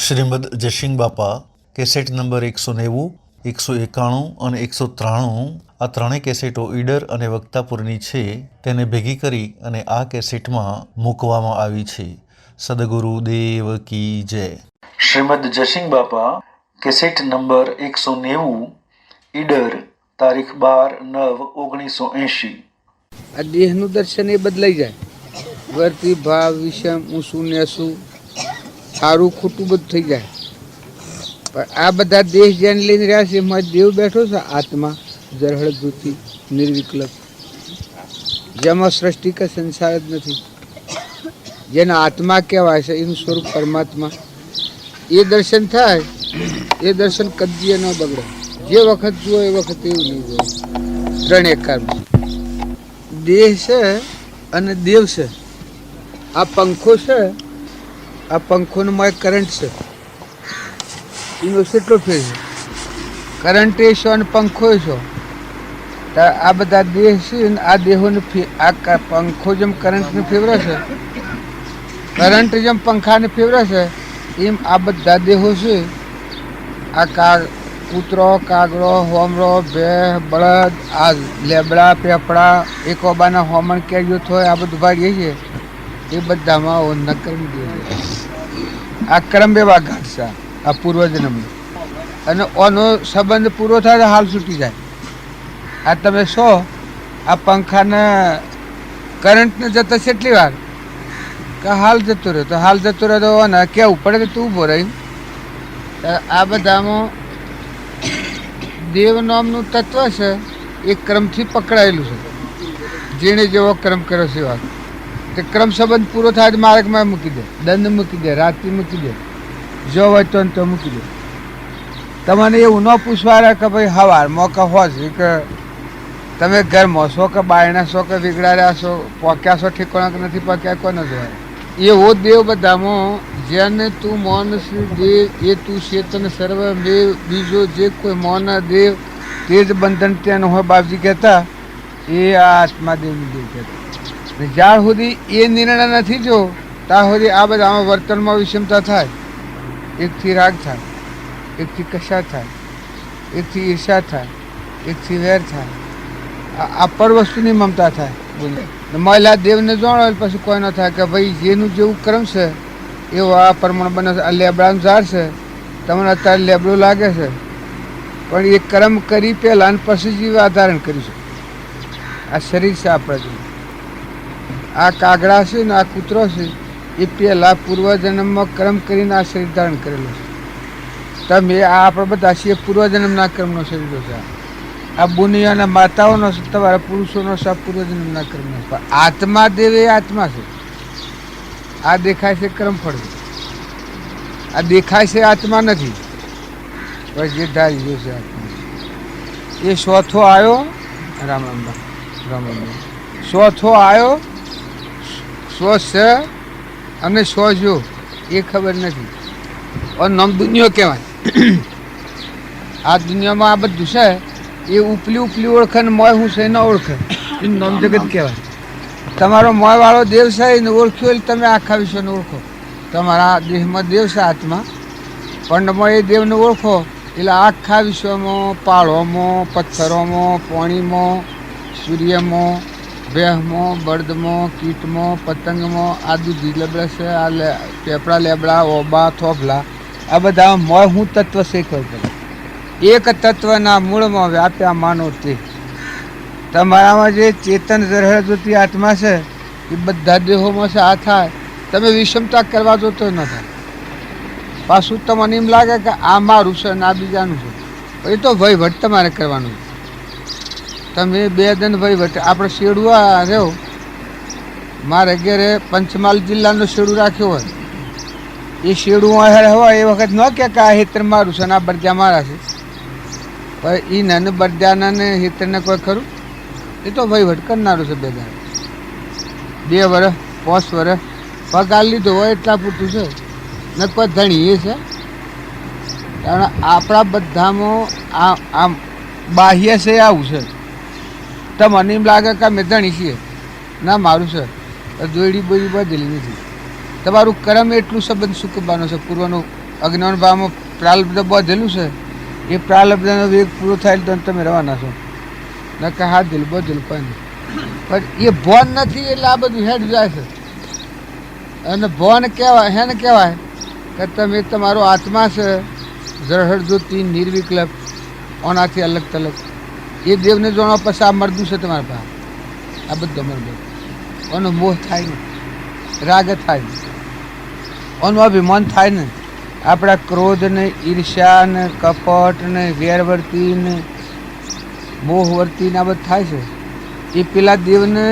શ્રીમદ જયસિંહ બાપા cassette number 190, 191 અને 193 આ ત્રણેય કેસેટો ઈડર અને વક્તાપુરની છે. તેને ભેગી કરી અને આ કેસેટમાં મૂકવામાં આવી છે. સદગુરુ દેવ કી જય. શ્રીમદ જયસિંહ બાપા કેસેટ નંબર 190 ઈડર તારીખ 12/9/1980. આ દેહનું દર્શન એ બદલાઈ જાય. વર્તી ભાવ વિષમ ઊંચું નેસું સારું ખોટું બધું થઈ જાય. પણ આ બધા દેહ જેને લઈને રહ્યા છે એમાં દેવ બેઠો છે. આત્મા જરહળ વૃત્તિ નિર્વિકલ્પ, જેમાં સૃષ્ટિ કે સંસાર જ નથી. જેના આત્મા કહેવાય છે એનું સ્વરૂપ પરમાત્મા. એ દર્શન થાય, એ દર્શન કદીએ ન બગડે. જે વખત જુઓ એ વખત એવું નહીં જુઓ. ત્રણ એકારમાં દેહ છે અને દેવ છે. આ પંખો છે, આ પંખોમાં કરંટ છે. એનો કેટલો ફેર છે? કરંટ એ છો અને પંખો છો. આ બધા દેહ છે ને આ દેહોને આ પંખો જેમ કરંટને ફેવરે છે, કરંટ જેમ પંખાને ફેવરે છે, એમ આ બધા દેહો છે. આ કૂતરો, કાગડો, હોમરો, ભેં, બળદ, આ લેબડા, પેપડા, એક ઓબાના હોમણ કેરીઓ થાય, આ બધું ભાગીએ છીએ. એ બધામાં નકરમ દે. આ કરમ એવા ઘાટ છે આ પૂર્વજન્મનો. અને ઓનો સંબંધ પૂરો થાય તો હાલ છૂટી જાય. આ તમે છો આ પંખાને કરંટને જતા કેટલી વાર કે હાલ જતો રહ્યો, તો હાલ જતો રહ્યો તો ને કેવું પડે કે તું ઊભો રહી. આ બધામાં દેવ નામનું તત્વ છે એ ક્રમથી પકડાયેલું છે. જેણે જેવો ક્રમ કર્યો છે વાત તે ક્રમ સંબંધ પૂરો થાય માર્ગમાં મૂકી દે, દંડ મૂકી દે, રાત્રિ મૂકી દે, જો હોય તો મૂકી દે. તમને એવું ન પૂછવા કે ભાઈ હવારમાં કે હોશ કે તમે ઘરમાં છો કે બાયણા છો કે વિગડાડ્યા છો, પોક્યા છો ઠેકાણા કે નથી પોક્યા, કોને જોવાય. એવો દેવ બધામાં જેને તું મૌન શ્રી દેવ એ તું ચેતન સર્વ દેવ. બીજો જે કોઈ મૌન દેવ તે જ બંધન તેનો હોય બાપજી કહેતા. એ આ આત્માદેવનું દેવ કહેતા. જ્યાં સુધી એ નિર્ણય નથી જો ત્યાં સુધી આ બધા આમાં વર્તનમાં વિષમતા થાય. એકથી રાગ થાય, એકથી કશા થાય, એકથી ઈર્ષા થાય, એકથી વેર થાય. આ પર વસ્તુની મમતા થાય. મહિલા દેવને જાણો પછી કોઈ ન થાય કે ભાઈ જેનું જેવું કર્મ છે એવું આ પ્રમાણ બને છે. આ લેબડાનું ઝાડ છે, તમને અત્યારે લેબડું લાગે છે, પણ એ કર્મ કરી પહેલાં પછી જીવ ધારણ કરીશું. આ શરીર છે આપણે. આ કાગડા છે ને આ કૂતરો છે એ પહેલાં પૂર્વજન્મમાં કર્મ કરીને આ શરીર ધારણ કરેલું છે. તમે આ આપણે બધા છીએ પૂર્વજન્મના કર્મનો શરીરો છે. આ બુનિયાના માતાઓનો તમારા પુરુષોનો સબ પૂર્વજન્મના કર્મનો. પણ આત્મા દેવ એ આત્મા છે. આ દેખાય છે કર્મફળ, આ દેખાય છે આત્મા નથી. બસ જે ધારી ગયો છે આત્મા. એ ચોથો આવ્યો રામ રામ રામ રામ ચોથો આવ્યો, સો છે અને સો જો એ ખબર નથી. અને નામ દુનિયા કહેવાય. આ દુનિયામાં આ બધું છે એ ઉપલી ઉપલી ઓળખે ને મોય હું છે ન ઓળખે એનું નામ જગત કહેવાય. તમારો મોયવાળો દેવ છે એને ઓળખ્યો એટલે તમે આખા વિશ્વને ઓળખો. તમારા દેહમાં દેવ છે આત્મા, પંડમાં એ દેવને ઓળખો એટલે આખા વિશ્વમાં પાળોમાં, પથ્થરોમાં, પાણીમાં, સૂર્યમાં, ભેહમાં, બળદમાં, કીટમાં, પતંગમાં, આ દૂધી લેબડા છે, આ પેપડા લેબડા, ઓબા, થોભલા, આ બધા મોય હું તત્વ શીખવું પડે. એક તત્વના મૂળમાં વ્યાપ્યા માનો તે. તમારામાં જે ચેતન જરહળ જ્યોતિ આત્મા છે એ બધા દેહોમાં છે. આ થાય તમે વિષમતા કરવા જો તો ન થાય. પાછું તમને એમ લાગે કે આ મારું છે ને આ બીજાનું છે. એ તો વહીવટ તમારે કરવાનું. તમે બે દન વહીવટ. આપણે શેડું રહ્યો, મારે ઘેરે પંચમહાલ જિલ્લાનો શેડું રાખ્યો હોય, એ શેડું હોય એ વખત ન કે આ હેતર મારું છે ને આ બરજા મારા છે. પણ એ નાનું બરજાના હેતરને કોઈ ખરું? એ તો વહીવટ કરનારું છે. 2 વર્ષ 5 વર્ષ પગાર લીધો હોય એટલા પૂરતું છે ને કોઈ ધણી એ છે. કારણ આપણા બધામાં આમ બાહ્ય છે આવું છે. તમને એમ લાગે કે અમે ધણી છીએ, ના મારું છે. દોયડી બોયડી બદલી નથી. તમારું કર્મ એટલું સંબંધ સુકવવાનો છે. પૂર્વનો અજ્ઞાન ભાવમાં પ્રાલબ્ધ બાંધેલું છે એ પ્રાલબ્ધનો વેગ પૂરો થાય તો તમે રવાના છો નકર હાથ દિલ બધેલું કોઈ નહીં. પણ એ ભોન નથી એટલે આ બધું હેડ જાય છે. અને ભોન કહેવાય હેને કહેવાય કે તમે તમારો આત્મા છે જળહળ જ્યોતિ નિર્વિકલ્પ ઓનાથી અલગ તલગ એ દેવને જાણો પછી આ મરદું છે તમારા પાસે આ બધો મરદો ઓનો મોહ થાય ને રાગ થાય ને ઓનું અભિમાન થાય ને આપણા ક્રોધ ને ઈર્ષ્યા ને કપટ ને વેરવર્તી ને મોહવર્તી ને આ બધું થાય છે એ પેલા દેવને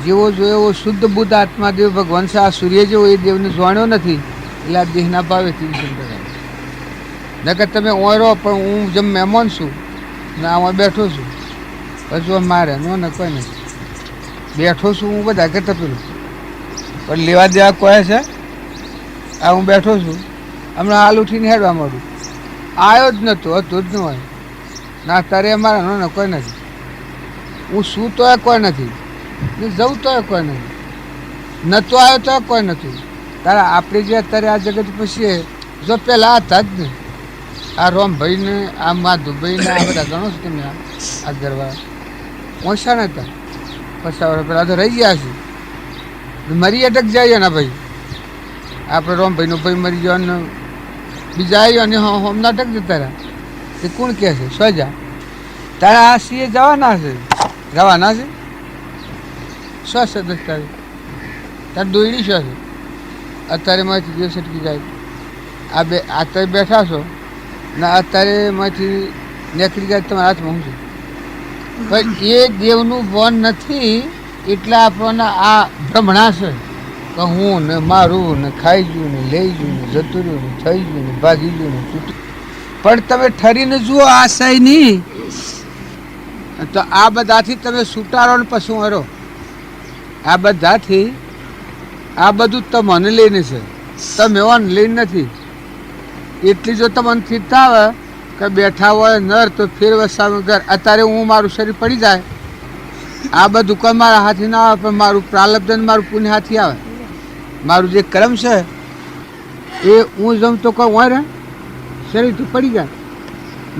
જેવો જોયો એવો શુદ્ધ બુદ્ધ આત્મા દેવ ભગવાન છે. આ સૂર્ય જેવો એ દેવને જાણ્યો નથી એટલે આ દેહના ભાવેથી નકર તમે ઓયરો પણ હું જેમ મહેમાન છું ને આમાં બેઠો છું પછી મારે નો ને કોઈ નથી બેઠો છું હું બધા કરતા પેલું પણ લેવા દેવા કોઈ છે આ હું બેઠો છું હમણાં હાલ ઉઠીને હેડવા માંડું આવ્યો જ નહોતો હતું જ ન હોય ના તારે અમારા નો ને કોઈ નથી હું શું તો કોઈ નથી ને જવું તો કોઈ નથી નહોતો આવ્યો તો કોઈ નથી તારા આપણે જે અત્યારે આ જગત પછી જો પહેલાં હતા જ ને આ રોમભાઈને આ માધુભાઈને આ બધા ગણો છો તમે આ ગરવા ઓછા નહોતા 50 વર્ષ પહેલાં તો રહી ગયા છે મરી અટક જાય ને ભાઈ આપણે રોમભાઈનો ભાઈ મરી ગયો ને બીજા આવ્યો અને હમણાં અટક જતા રહ્યા તે કોણ કહે છે સજા તારા આ સીએ જવાના છે રવાના છે શું છે દસ્તાવેજ તારે દોયડી શું છે અત્યારે માંથી જે સટકી જાય આ બે અત્યારે બેઠા છો ને અત્યારે માંથી નીકળી જાય તમારા હાથમાં શું છે પણ એ દેવનું વન નથી એટલે આપણને આ ભ્રમણા છે કે હું ને મારું ને ખાઈ ગયું ને લઈ ગયું ને જતું રહ્યું ને થઈ ગયું ને ભાગી ગયું ને છૂટું. પણ તમે ઠરીને જુઓ આ સહી નહીં તો આ બધાથી તમે છૂટારો ને પછી હરો આ બધાથી આ બધું તમને લઈને છે તમે ઓન લઈને નથી. એટલી જો તમને સ્થિરતા આવે કે બેઠા હોય નર તો ફેરવે સામે ઘર અત્યારે હું મારું શરીર પડી જાય આ બધું કોઈ મારા હાથી ના આવે પણ મારું પ્રાલબ્ધ ને મારું પુણ્ય હાથી આવે મારું જે કર્મ છે એ હું જમ તો કોઈ હોય ને શરીર તો પડી જાય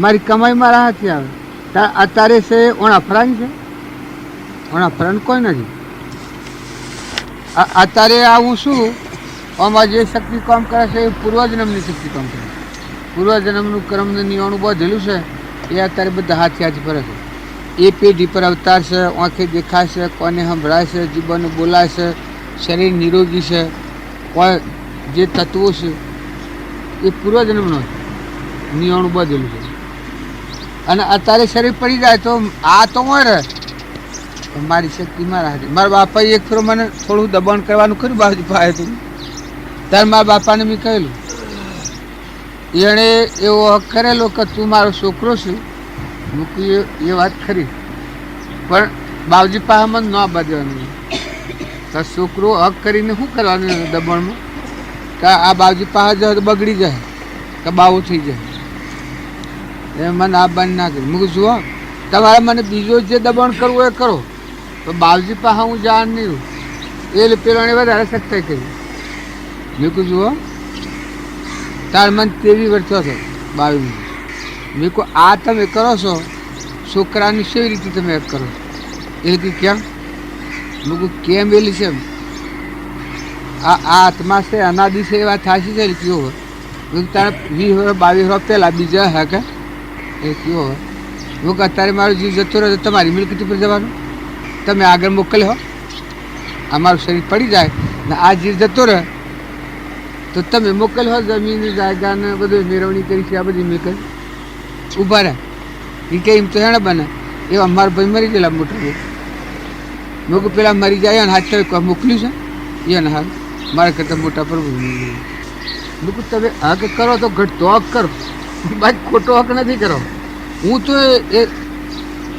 મારી કમાઈ મારા હાથી આવે અત્યારે છે ઓણા ફરાની છે ઓણા ફરાન કોઈ નથી. અત્યારે આ હું શું આમાં જે શક્તિ કામ કરે છે એ પૂર્વજન્મની શક્તિ કામ કરે પૂર્વજન્મનું કર્મને નિવાણું બધેલું છે એ અત્યારે બધા હાથી હાથી ફરે છે. એ પેઢી પર અવતાર છે આંખે દેખાય છે કોને સંભળાય છે જીવન બોલાય છે શરીર નિરોગી છે કોઈ જે તત્વો છે એ પૂર્વજન્મનો નિવાણું બધેલું છે. અને અત્યારે શરીર પડી જાય તો આ તો મળે મારી શક્તિ મારા હાથે. મારા બાપાએ એક ફેરો મને થોડું દબાણ કરવાનું કર્યું બાજુ પાસે હતું ત્યારે મારા બાપાને મેં કહેલું એણે એવો હક કરેલો કે તું મારો છોકરો છે મૂકી એ વાત ખરી પણ બાવજી પાસે મને ન બાંધવાનું તો છોકરો હક કરીને શું કરવાનું દબાણમાં કે આ બાવજી પાસે જાય તો બગડી જાય કે બાવું થઈ જાય એ મને આ બંધ ના કર્યું. મૂકું જુઓ તમારે મને બીજો જે દબાણ કરવું એ કરો તો બાવજી પાસે હું જાણ નહીં રહું એ પેલોને વધારે સખ્તાઈ કરી. મૂકું જુઓ તાર મને 23 વર્ષ થયો હતો 22 મેં કહું આ તમે કરો છો છોકરાની કેવી રીતે તમે એક કરો એ કે કેમ મેં કહું કેમ એલી છે આ આત્મા છે અનાદિ છે એ વાત થાશી છે કયો હોય મેં તારે 20 વર્ષ 22 વર્ષ પહેલાં બીજા હે કે એ કયો હોય હું કે અત્યારે મારો જીવ જતો રહ્યો તો તમારી મિલકત ઉપર જવાનું તમે આગળ મોકલ્યો હો અમારું શરીર પડી જાય ને આ જીવ જતો રહે તો તમે મોકલ્યો હો જમીન જાયગાને બધું મેળવણી કરી છે આ બધી મેકલ ઊભા રહ્યા એ કે એમ તો હેણે બને એવા મારા ભાઈ મરી ગયેલા મોટા ભાઈ મેં કહું પેલા મરી જાય અને હાથ કોઈ મોકલ્યું છે એને હાલ મારા કરતાં મોટા પર મેં કહું તમે હક કરો તો ઘટતો હક કરો બાકી ખોટો હક નથી કરો. હું તો એ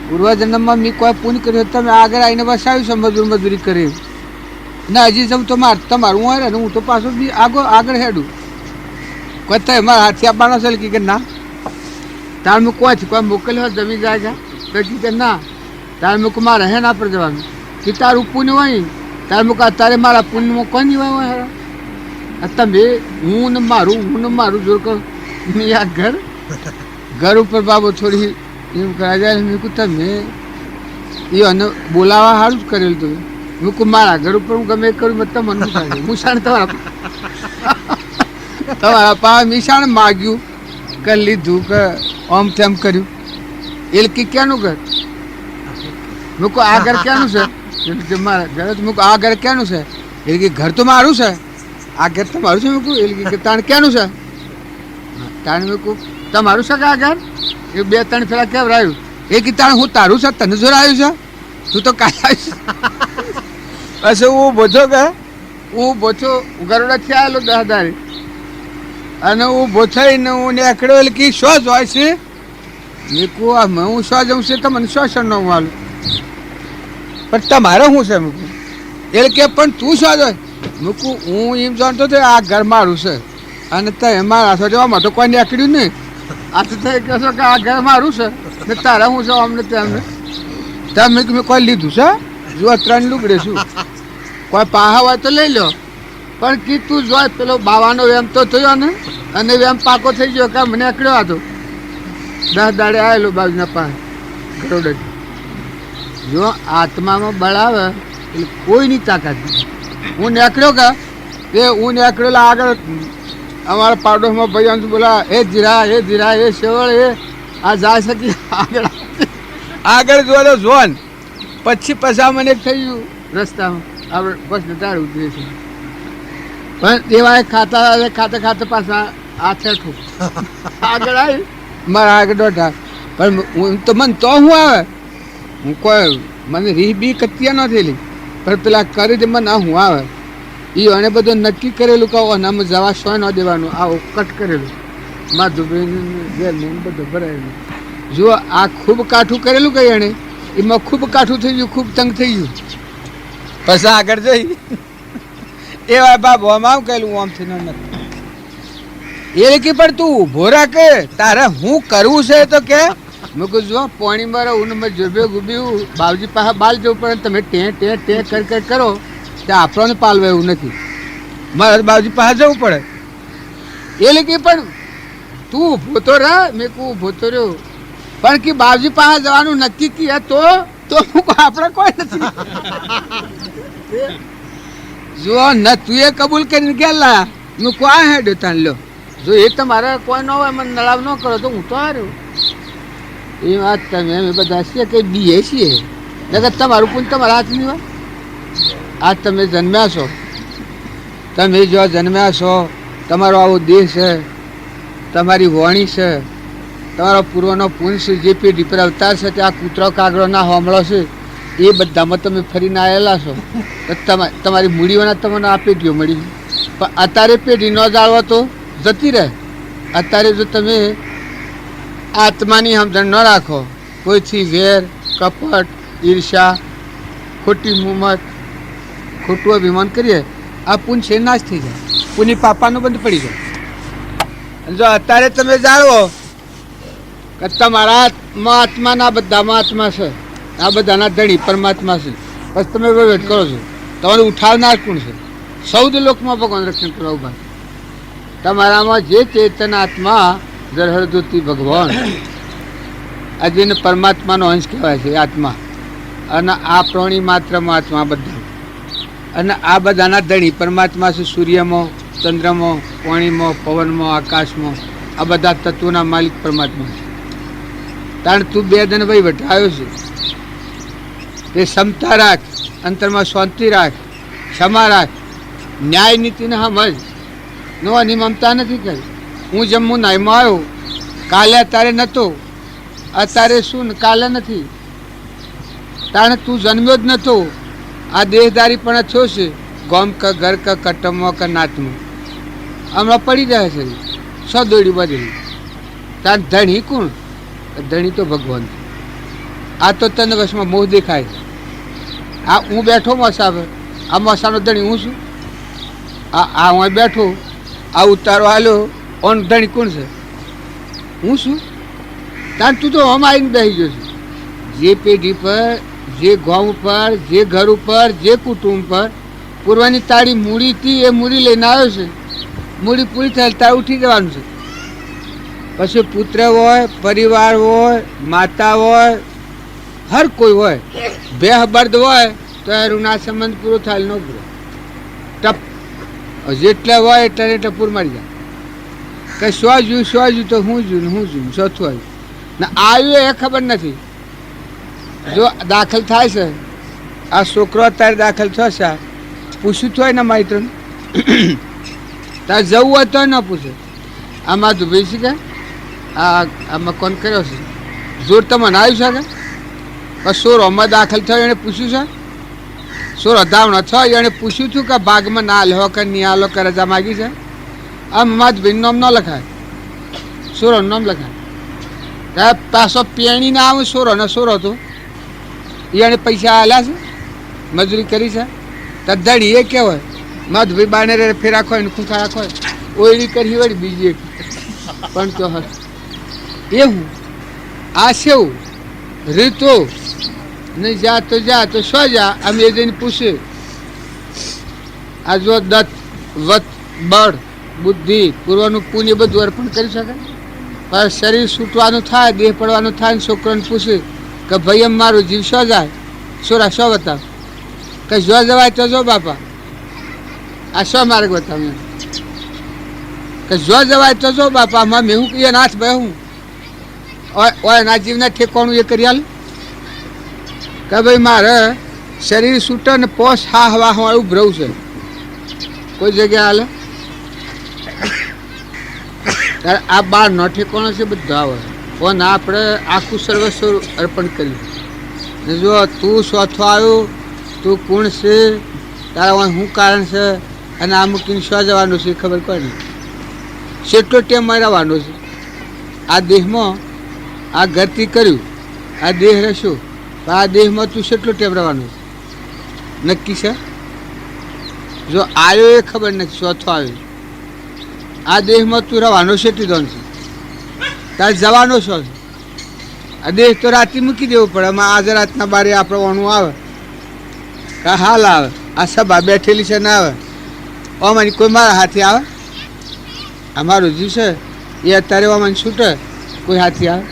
પૂર્વજન્મમાં મેં કોઈ પુણ્ય કર્યું તમે આગળ આવીને વસાવ્યું છે મજૂરી કરી ના હજી જમ તો તમારું હું ને હું તો પાછું બી આગળ હેડું કોઈ થાય મારા હાથથી આપવાનો છે કે ના તાર મેં કોઈ મોકલ્યો જમી જાય પછી કે ના તાર મેં મારા હે ના પર જવાનું કે તારું પુણ્ય હોય તાર મેં અત્યારે મારા પુણ્યમાં કોઈ નહીં હોય તમે હું ને મારું જોર કહું મેં આ ઘર ઉપર બાબો થોડી એમ કરા જાય મેં કહું તમે એ અને બોલાવા સારું જ કરેલું તમે મેં કહું મારા ઘર ઉપર હું ગમે કરું તમને મન થાય મુસાણ તમારા પા મિશાણ માગ્યું કે લીધું કે આમ તેમ કર્યું એટલે કે ક્યાંનું ઘર મેં કહું આ ઘર ક્યાંનું છે એટલે મારા ઘર મેં કહું આ ઘર ક્યાંનું છે એટલે કે ઘર તો મારું છે આ ઘર તમારું છે મેં કહું એટલે કે તાણ ક્યાંનું છે તાણ મેં કહું તમારું છે કે આ ઘર એ 2-3 ફેરા કેવરાયું એ કે તાણ હું તારું છે તને જોરાયું છે તું તો કાંઈ આવીશ પછી હું બોછો કે હું બોછો ગરોડાથી આવેલો 10 દાડે અને હું બોછાઈને હું નીકળ્યો એટલે કે શો જ હોય છે મેં કહું હું શો જઉં છે તમને શોષણ ન હું હાલું પણ તમારે શું છે મેં કહું એટલે કે પણ તું શો જોય મેં કહું હું એમ જાણતો હતો આ ઘર મારું છે અને તે મારા જવામાં તો કોઈ નીકળ્યું નહીં આ તો થઈ કહેશો કે આ ઘર મારું છે ને તારા હું છો અમને તેમને તમે મેં કોઈ લીધું છે જો 3 લુગડે છું કોઈ પાહા હોય તો લઈ લો પણ કી તું જોઈ પેલો બાવાનો વેમ તો થયો ને અને વેમ પાકો થઈ ગયો કે મને નીકળ્યો હતો 10 દાડે આવેલો બાજુના પાસે કરોડ જો આત્મામાં બળ આવે એટલે કોઈની તાકાત નહીં હું નીકળ્યો કે એ હું નીકળેલા આગળ અમારા પાડોશમાં ભાઈ બોલા એ જીરા એ શેવળ એ આ જાય શકી આગળ જોયેલો ઝોન પછી મને થઈ ગયું રસ્તામાં આપણે બસ નટાડ ઉતરે છે પણ એવા ખાતા પાછા આ છેઠું આગળ આવી મારા આગળ દોઢા પણ હું તો મને તો શું આવે હું કોઈ મને રી બી કત્યા ન થયેલી પણ પેલા કરી દે મને હું આવે એ એને બધું નક્કી કરેલું કહો અને અમે જવા શો ન દેવાનું આ કટ કરેલું માધુભાઈ બધું ભરાયેલું જુઓ આ ખૂબ કાઠું કરેલું કઈ એને એમાં ખૂબ કાઠું થઈ ગયું ખૂબ તંગ થઈ ગયું પછી આગળ જઈ એવા બાબુ આમ આમ કહેલું આમથી નથી એ કે પણ તું ઊભો રાખે તારે હું કરવું છે તો કે મેં કહું જો પોણી મારો હું મેં જોબે ગુબ્યું બાવજી પાસે બાલ જવું પડે તમે ટે કરો ત્યાં આપણને પાલવા એવું નથી મારે બાવજી પાસે જવું પડે એટલે કે પણ તું ઊભો તો રહ મેં કહું ઊભો તો રહ્યો પણ કે બાવજી પાસે જવાનું નક્કી કીએ તો આપણે કોઈ નથી જો ન તું એ કબૂલ કરીને ગયેલા હું કોઈ હેડ તાન લો જો એ તમારે કોઈ ન હોય મને નળાવ ન કરો તો હું તો હાર્યો એ વાત તમે અમે બધા છીએ કે બીએ છીએ નકર તમારું પૂન તમારા હાથની હોય આ તમે જન્મ્યા છો તમે જો જન્મ્યા છો તમારો આવો દેહ છે તમારી વાણી છે તમારો પૂર્વનો પુંજ છે જે પેઢી પર અવતાર છે તે આ કૂતરો કાગડોના હોમળો છે એ બધામાં તમે ફરીને આવેલા છો તમારી મૂડીઓના તમને આ પેઢીઓ મળી પણ અત્યારે પેઢી ન જાળવો તો જતી રહે અત્યારે જો તમે આત્માની સમજણ ન રાખો કોઈથી વેર કપટ ઈર્ષા ખોટી મુમત ખોટું અભિમાન કરીએ આ પુન છે નાશ થઈ જાય પુની પાપાનું બંધ પડી જાય જો અત્યારે તમે જાણવો કે તમારા આત્માના બધામાં આત્મા છે આ બધાના ધણી પરમાત્મા છે બસ તમે વેટ કરો છો તમારે ઉઠાવનાર કોણ છે 14 લોકમાં ભગવાન રક્ષણ કરવા ઉભા તમારામાં જે ચેતન આત્મા જરહરદોતી ભગવાન આ જેને પરમાત્માનો અંશ કહેવાય છે આત્મા અને આ પ્રાણી માત્રમાં આત્મા બધા અને આ બધાના ધણી પરમાત્મા છે સૂર્યમાં ચંદ્રમાં પાણીમાં પવનમાં આકાશમાં આ બધા તત્વોના માલિક પરમાત્મા છે કારણ તું 2 દિન વહીવટ આવ્યો છે તે ક્ષમતા રાખ અંતરમાં શાંતિ રાખ ક્ષમા રાખ ન્યાય નીતિને સમજ નો નિમમતા નથી કરી હું જમ્મુ નાઈમાં આવ્યો કાલે અત્યારે નહોતો અત્યારે શું ને કાલે નથી તાણે તું જન્મ્યો જ નહોતો આ દેહદારી પણ થયો છે ગોમ ક ઘર ક કટમો ક નાતમાં હમણાં પડી જાય છે સો દોડી બધી તાર ધણી કોણ ધણી તો ભગવાન આ તો તને વશમાં મોહ દેખાય આ હું બેઠો મસાફર આ મસાનો ધણી હું છું આ હું બેઠો આ ઉતારો હાલ્યો ઓન ધણી કોણ છે હું છું તાર તું તો હમ આવીને બેસી ગયો છે જે પેઢી પર જે ગામ ઉપર જે ઘર ઉપર જે કુટુંબ પર પૂર્વની તાળી મૂડી હતી એ મૂડી લઈને આવ્યો છે મૂડી પૂરી થાય ત્યારે ઉઠી જવાનું છે. પછી પુત્ર હોય, પરિવાર હોય, માતા હોય, હર કોઈ હોય, બે બર્દ હોય તો એ ઋણા સંબંધ પૂરો થાય ન પૂરો ટપ જેટલા હોય એટલે એટલે પૂર મરી જાય. કે શું જ્યું તો હું જ્યું ચોથું આવ્યું ને આવ્યું એ ખબર નથી. જો દાખલ થાય છે આ છોકરો અત્યારે દાખલ થશે, પૂછ્યું તો હોય ને માહિતી તારે જવું હોય તો ન પૂછે. આમાં દુભાઈ છે કે આમાં કોણ કર્યો છે જોર તમને આવ્યું છે કે સોરોમાં દાખલ થયો એને પૂછ્યું છે? સોરો ધાવણો થયો એને પૂછ્યું હતું કે ભાગમાં ના લો કે નહીં આલો કે રજા માગી છે? આમ માધભાઈ નામ ન લખાય, સોરો નામ લખાય. પાછો પેણી ના આવું સોરો ને સોરો હતો એને પૈસા આલ્યા છે, મજૂરી કરી છે તો ધડી એ કહેવાય માધભાઈ બાને ફેર રાખો એને ખૂંખા રાખો ઓયડી કરી વળી બીજી એક પણ તો હસ એવું આ સેવું રીતો નહીં જા તો શું જા અમે એ જઈને પૂછે. આ જો દત્ત વત બળ બુદ્ધિ પૂર્વનું પુણ્ય બધું અર્પણ કરી શકે પણ શરીર છૂટવાનું થાય, દેહ પડવાનું થાય ને છોકરાને પૂછે કે ભાઈ એમ મારું જીવ શું જાય? છોરા શું બતાવ? કે જો જવાય તો જો બાપા આ શું માર્ગ બતાવ્યો? કે જો જવાય તો જો બાપા માં મેં હું કહીએ નાથ ભાઈ હું ઓય ના જીવના ઠેકોણું એ કરી આલ કે ભાઈ મારે શરીર છૂટે ને પોસ હા હવા વાળું ભરવું છે કોઈ જગ્યાએ હાલે. ત્યારે આ બાર નો ઠેકોણો છે બધા આવે પણ આપણે આખું સર્વસ્વ અર્પણ કર્યું. જો તું ચોથો આવ્યો, તું કોણ છે, તારા શું કારણ છે અને આ મૂકીને શું જવાનું છે ખબર કોઈ નહીં. કેટલો ટેમ રહેવાનો છે આ દેહમાં? આ ગતિ કર્યું, આ દેહ રહેશું, આ દેહમાં તું કેટલો ટેમ રહેવાનો છે નક્કી છે? જો આવ્યો એ ખબર નથી, ચોથો આવ્યો આ દેહમાં તું રહેવાનો શેટી દોન છે, તારે જવાનો છો છે. આ દેહ તો રાતે મૂકી દેવું પડે. આમાં આજે રાતના બારે આપણે ઓણું આવે કે હાલ આવે, આ સભા બેઠેલી છે ના આવે, અમારી કોઈ મારા હાથે આવે? અમારો જીવ છે એ અત્યારે અમારે છૂટે કોઈ હાથી આવે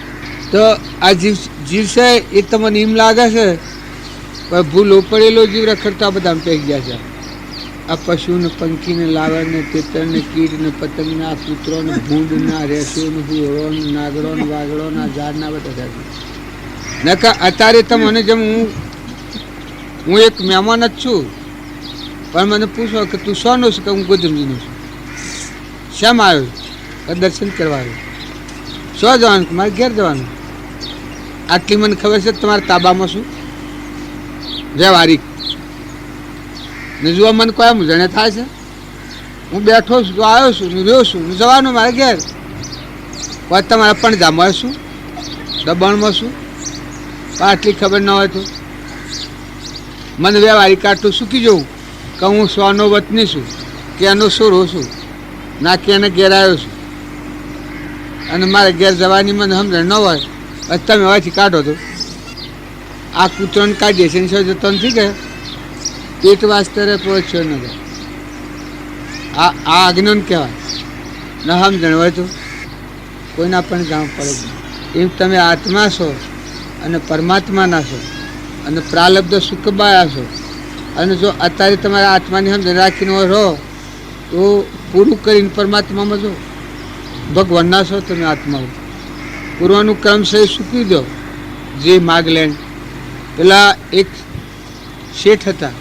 તો આ જીવ છે એ તમને એમ લાગે છે પણ ભૂલો પડેલો જીવ રખડતા બધા પેક ગયા છે. આ પશુને પંખીને લાવણને તેતરને કીડને પતંગના કૂતરોને ભૂંડના રેસોને હુળોને નાગડોને વાગડોના ઝાડના બધા નકા અત્યારે તમને જેમ હું એક મહેમાન જ છું પણ મને પૂછો કે તું શોનો છે? કે હું ગોધમજીનો છું. શામાં આવ્યો? કે દર્શન કરવા આવ્યો. શું જવાનું? મારે ઘેર જવાનું. આટલી મને ખબર છે તમારા તાબામાં શું વ્યવહારિક ને જો મને કોઈ આમ જણે થાય છે હું બેઠો છું, આવ્યો છું, રહ્યો છું, જવાનું મારે ઘેર. પછી તમારા પણ જામાં શું દબાણમાં શું આટલી ખબર ન હોય તો મને વ્યવહારિક આટલું શીખી જવું કે હું સ્વનો વતની છું કે એનો સોરો છું ના કે એને ઘેર આવ્યો છું અને મારે ઘેર જવાની મને સમજણ ન હોય તમે હવાથી કાઢો તો આ કૂતરોને કાઢીએ છીએ શું જતો નથી કે પેટ વાસ્તરે પહોંચ્યો ન જાય. આ આજ્ઞાન કહેવાય. ન સમજણ હોય તો કોઈના પણ જાણ પડે જ. એમ તમે આત્મા છો અને પરમાત્માના છો અને પ્રાલબ્ધ સુખબાયા છો અને જો અત્યારે તમારા આત્માની સમજણ રાખીને રહો તો પૂરું કરીને પરમાત્મામાં જો ભગવાનના છો તમે આત્મા. પૂર્વનું ક્રમ સહી સૂકી દો જે માગ લેણ. પેલા એક શેઠ હતા,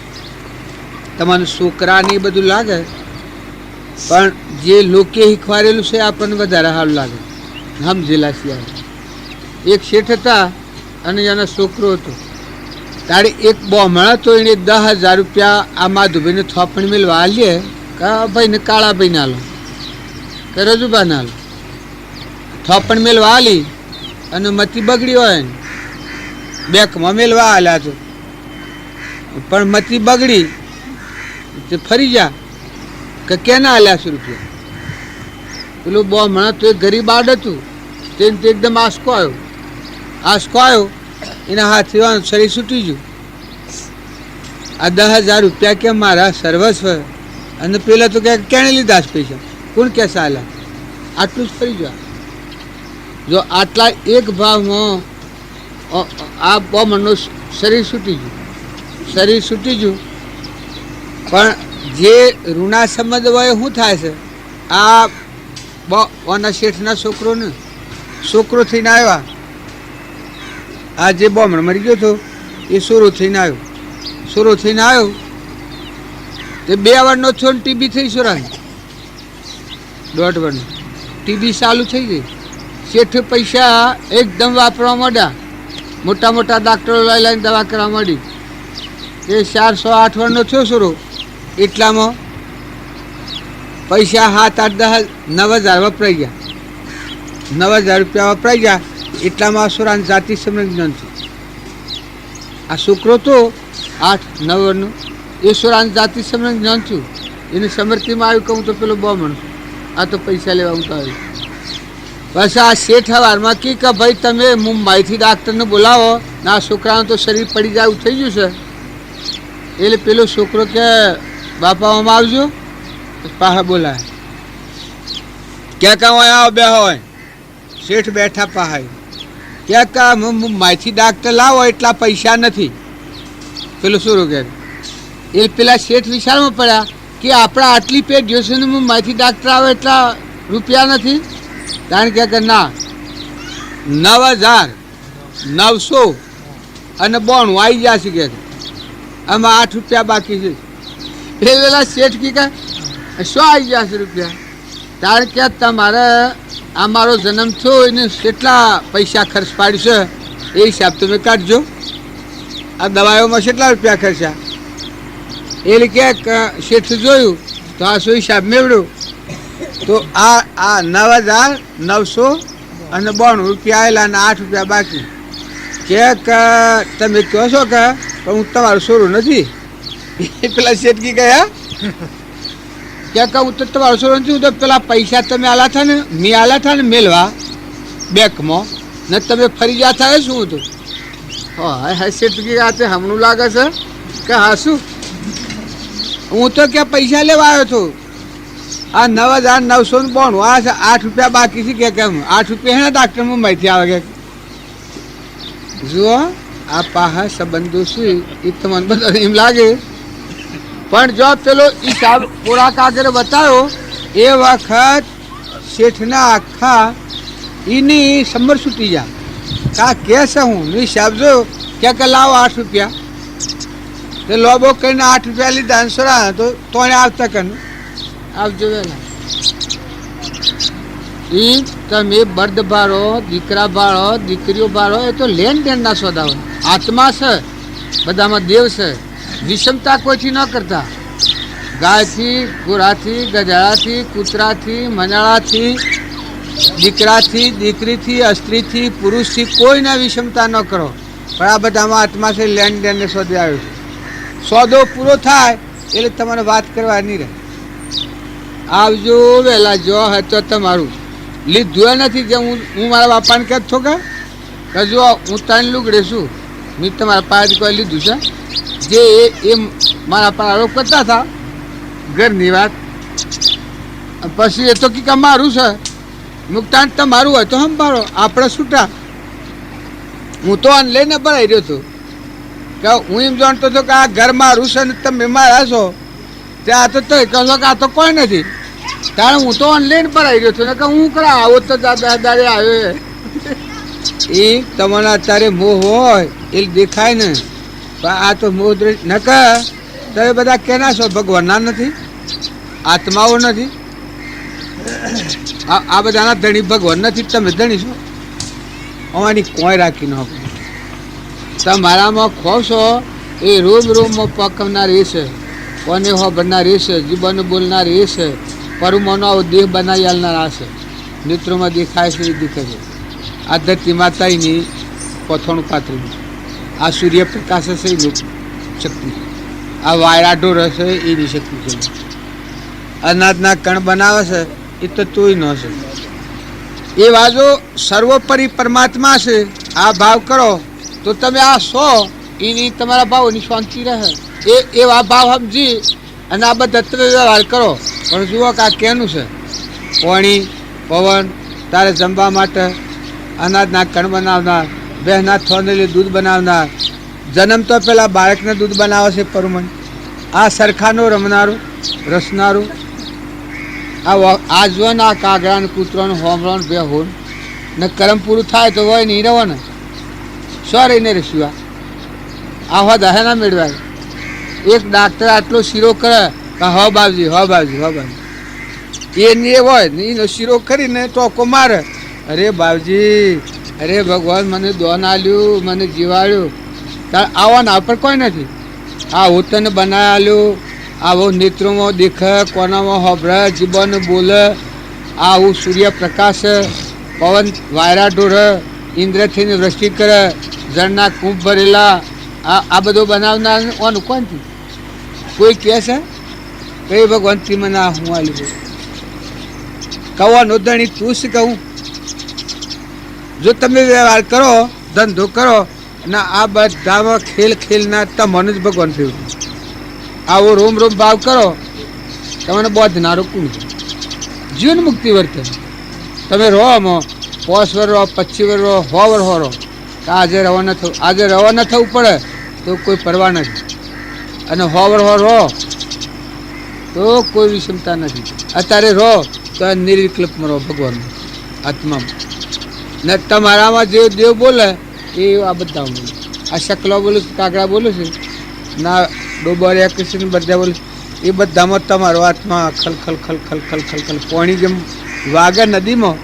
તમારું છોકરાને એ બધું લાગે પણ જે લોકે શીખવાડેલું છે આપણને વધારે સારું લાગે સમજેલા સિવાય. એક શેઠ હતા અને એનો છોકરો હતો. તારે એક બ્રાહ્મણ હતો એને 10,000 રૂપિયા આ માધુભાઈને થોપણ મેળવા આલીએ કે ભાઈને કાળાભાઈ ના લો કે રજુભા ના લો. થોપણ મેળવા આલી અને મતી બગડી હોય ને બેંકમાં મેળવા આલ્યા તો પણ મતી બગડી તે ફરી જા કે કેના આલ્યા 100 રૂપિયા. પેલું બ્રાહ્મણ તો એક ગરીબ આડ હતું તેને તો એકદમ આંસકો આવ્યો એના હાથથી શરીર છૂટી ગયું. આ 10,000 રૂપિયા કે મારા સર્વસ્વ અને પેલા તો ક્યાંક કેણે લીધા છે પૈસા કોણ કહેશે આલા? આટલું જ ફરી જાય. જો આટલા એક ભાવમાં આ બ્રાહ્મણનું શરીર છૂટી ગયું. પણ જે ઋણા સંબંધ હોય શું થાય છે? આ શેઠના છોકરો થઈને આવ્યા. આ જે બ્રાહ્મણ મરી ગયો હતો એ સોરો થઈને આવ્યો. તે 2 વર્ષનો છો ને ટીબી થઈ સોરાની, 1.5 વર્ષનો ટીબી ચાલુ થઈ ગઈ. શેઠ પૈસા એકદમ વાપરવા માંડ્યા, મોટા ડાક્ટરો લઈને દવા કરવા માંડી. એ 408 વર્ષનો થયો સોરો, એટલામાં પૈસા 7-8-10 9,000 વપરાઈ ગયા. 9,000 રૂપિયા વપરાઈ ગયા. એટલામાં સોરાની જાતિ સમજણ છે. આ છોકરો તો 8-9 વર્ષનો, એ સોરાની જાતિ સમજણ છું. એને સમૃદ્ધિમાં આવ્યું કહું તો પેલો બ્રાહ્મણ, આ તો પૈસા લેવા હું તો આવ્યું. બસ આ શેઠ હવારમાં કે ભાઈ તમે મુંબઈથી ડાક્ટરને બોલાવો ને આ છોકરાનું તો શરીર પડી જાય એવું થઈ ગયું છે. એટલે પેલો છોકરો કે બાપા આમાં આવજો, પાહા બોલાય. ક્યાં કાં હોય આવો બે હોય. શેઠ બેઠા પહાય. ક્યાં કાં મુંબઈથી ડાક્ટર લાવો એટલા પૈસા નથી. પેલો છોરો કહે. એ પેલા શેઠ વિચારમાં પડ્યા કે આપણા આટલી પેઢીઓ છે ને મુંબઈથી ડાક્ટર આવે એટલા રૂપિયા નથી. કારણ કે ના 9,900 અને 92 આવી જશે કે આમાં 8 રૂપિયા બાકી છે. એ પેલા શેઠ કે શું આવી જશે રૂપિયા? કારણ કે તમારે આ મારો જન્મ થયો એને કેટલા પૈસા ખર્ચ પાડશે એ હિસાબ તમે કાઢજો. આ દવાઓમાં કેટલા રૂપિયા ખર્ચા? એટલે કે શેઠ જોયું તો આ શું હિસાબ મેળવ્યો તો આ 9,900 અને 92 રૂપિયા આવેલા અને 8 રૂપિયા બાકી. કે તમે કહો છો કે હું તમારું સોરું નથી? એ પેલા શેઠ ગયા કે હું તો તમારું સોરું નથી. હું તો પેલા પૈસા તમે આલા હતા ને મેં આલા હતા ને મેળવા બેંકમાં ને તમે ફરી ગયા થાય શું હતું? હા શેઠ આ તે હમણું લાગે છે કે હા શું? હું તો ક્યાં પૈસા લેવા આવ્યો હતો. આ 9,992 આ 8 રૂપિયા બાકી છે કે કેમ? 8 રૂપિયા હે ડાક્ટર મુંબઈથી આવે કે જુઓ આ પાહા સંબંધો છે એ તમને બધા એમ લાગે. પણ જો પેલો હિસાબ પૂરા કાગળ બતાવ્યો એ વખત શેઠના આખા એની સમર છૂટી જાય. કા કે છે હું હિસાબ જો કે લાવો 8 રૂપિયા. તે લોબો કરીને 8 રૂપિયા લીધા અંસરા તો તોને આવતા કર આવજો વેલા. એ તમે બર્દ ભાળો, દીકરા ભાળો, દીકરીઓ ભાળો, એ તો લેન દેનના સોદા હોય. આત્મા છે બધામાં દેવ છે. વિષમતા કોઈથી ન કરતા. ગાયથી, ઘોડાથી, ગધાડાથી, કૂતરાથી, મનાળાથી, દીકરાથી, દીકરીથી, સ્ત્રીથી, પુરુષથી કોઈના વિષમતા ન કરો. પણ આ બધામાં આત્મા છે, લેન દેનને સોદે આવ્યો છે. સોદો પૂરો થાય એટલે તમારે વાત કરવા નહીં રહે. આવજો વહેલા જો હતો તમારું લીધું નથી. જે હું મારા બાપાને કહે છો કે જો હું ત્રણ લુગડે છું, મેં તમારા પાસે કોઈ લીધું છે. જે એ મારા પર આરોપ કરતા હતા ઘરની વાત. પછી એ તો કે મારું છે મુક્તાન તમારું હોય તો સંભાળો, આપણે છૂટા. હું તો આને લઈને ભરાઈ રહ્યો હતો કે હું એમ જાણતો હતો કે આ ઘર મારું છે ને તમે મારા છો. ત્યાં તો કહો છો કે આ તો કોઈ નથી. ત્યારે હું તો ઓનલાઈન પર આવી રહ્યો છું ને કે હું કરા આવો તો દાદા આવ્યો. એ તમારા અત્યારે મોહ હોય એ દેખાય ને. પણ આ તો મોહ ન કહે તમે બધા કેના છો? ભગવાનના નથી, આત્માઓ નથી. આ બધાના ધણી ભગવાન નથી, તમે ધણી છો. અમારી કોઈ રાખી ન શકો. તમારામાં ખોશો એ રોમ રોમમાં પકવનાર એ છે, કોને હો બનનાર એ છે, જીવન બોલનાર એ છે, પરમોનો દેહ બનાવી આલનાર આ છે. નેત્રોમાં દેખાય છે એ દીખે છે. આ ધરતી માતાની કોથોણું પાથરેલું. આ સૂર્યપ્રકાશ છે એની શક્તિ. આ વાયરા ઢોર છે એની શક્તિ છે. અનાજના કણ બનાવે છે એ તો તોય ન છે. એ બાજુ સર્વોપરી પરમાત્મા છે. આ ભાવ કરો તો તમે આ સો એની તમારા ભાવોની શાંતિ રહે. એવા ભાવ સમજી અને આ બધા વ્યવહાર કરો. પણ જુઓ કે આ કેનું છે? પાણી પવન તારે જમવા માટે અનાજના કણ બનાવનાર, બહેના થોનેલી દૂધ બનાવનાર, જન્મ તો પેલા બાળકને દૂધ બનાવે છે પરમણ, આ સરખાનું રમનારું રસનારું, આ જો ને આ કાગડાનું કૂતરાનું હોમરાનું બે હોન ને કરમ પૂરું થાય તો હોય નહીં રહો ને શું રહીને રહીશું આ હોદ હે ના મેળવાય. એક ડાક્ટર આટલો શીરો કરે કે હો બાબજી હો બાબજી હો બાબજી એ હોય ને એનો શીરો કરીને ટોકો મારે, અરે બાબજી અરે ભગવાન મને દોન આલ્યું મને જીવાડ્યું, તાર આવવાના પર કોઈ નથી. આ હું તને બનાવી આલ્યું, આવો નેત્રોમાં દેખે કોનામાં હોભરે જીબોને બોલે, આવું સૂર્યપ્રકાશ પવન વાયરા ઢોરે ઇન્દ્રથીને વૃષ્ટિ કરે ઝરના કૂંભ ભરેલા, આ બધું બનાવનાર ઓનું કોણથી કોઈ કહે છે કઈ ભગવાનથી મને આ હું આલ્યું કહેવાનો ધણી તું શું કહું. જો તમે વ્યવહાર કરો ધંધો કરો અને આ બધામાં ખેલ ખેલના તમને જ ભગવાન થયું, આવો રોમ રોમ ભાવ કરો તમને બોધનારો કોણ છે. જીવન મુક્તિ વર્તે તમે રહો આમાં 5 વર્ષ રહો 25 વર્ષ રહો 100 વર્ષ રહો, આજે રવાના થવું આજે રવાના થવું પડે તો કોઈ પરવા નથી, અને 100 વર્ષ રહો તો કોઈ વિષમતા નથી. અત્યારે રહો તો નિર્વિકલ્પમાં રહો ભગવાન આત્મામાં, ને તમારામાં જે દેવ બોલે એ આ બધા બોલે, આ શકલો બોલું છું કાગડા બોલું છું ના ડોબરિયા કૃષ્ણ બધા બોલું એ બધામાં તમારો આત્મા ખલ ખલ ખલ ખલ ખલ ખલ ખલ પાણી જેમ વાગે નદીમાં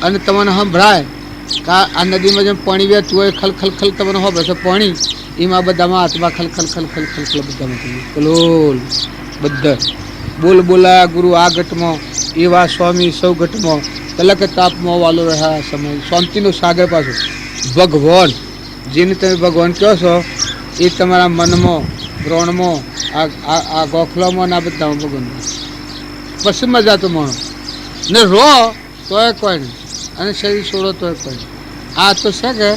અને તમને સંભળાય કે આ નદીમાં જેમ પાણી વહેતું હોય ખલ ખલ ખલ તમને સંભળે છે પાણી, એમાં બધામાં આત્મા ખલ ખલ ખલ ખલ ખલ ખલ બધામાં કલોલ બધા બોલ બોલા ગુરુ આ ઘટમાં એવા સ્વામી સૌ ઘટમાં તલક તાપમાં વાલો રહ્યા સમય શાંતિનો સાગર પાછો ભગવાન જેને તમે ભગવાન કહો છો એ તમારા મનમાં દ્રોણમાં આ ગોખલામાં ને આ બધામાં ભગવાન પછી મજા તો માણો ને રો તોય કોઈ નહીં અને શરીર છોડો તોય કોઈ નહીં. આ તો છે કે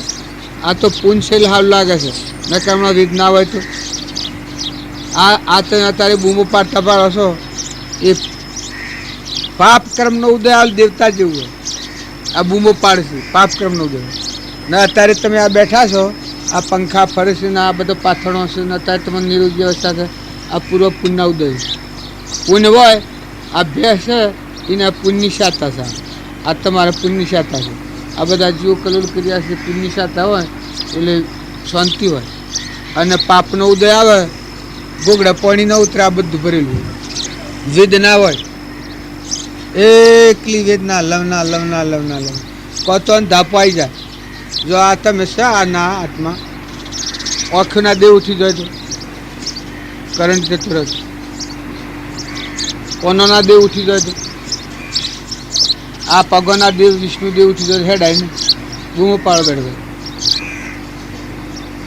આ તો પુનશીલ હાલ લાગે છે મેં કે હમણાં રીત ના હોય તો આ તો અત્યારે બૂમો પાડતા પાડો છો એ પાપ કર્મનો ઉદય હાલ દેવતા જેવું હોય, આ બૂમો પાડશે પાપ કર્મનો ઉદય ને અત્યારે તમે આ બેઠા છો આ પંખા ફરે છે ને આ બધો પાથરણો છે ને અત્યારે તમને નિરોગ વ્યવસ્થા છે, આ પૂર્વ પુણ્ય ઉદય પુણ્ય હોય આ ભેંસ છે એને પુણ્યની શાતા છે, આ તમારે પુણ્યની શાતા છે. આ બધા જીવો કલોલ કર્યા છે પુણ્યની શાતા હોય એટલે શાંતિ હોય, અને પાપનો ઉદય આવે ગોગડા પાણી ન ઉતરે આ બધું ભરેલું હોય, વેદના હોય એકલી વેદના લવના લવના લવના લવ કોતો ધાપાઈ જાય. જો આ તમે છે આ ના હાથમાં ઓખના દેવ ઉઠી જાય તો કરંટ જતું રહે, કોનોના દેવ ઉઠી જાય તો આ પગોના દેવ વિષ્ણુદેવ ઉઠી જાય હેડાય ને બૂમો પાડો બેઠો,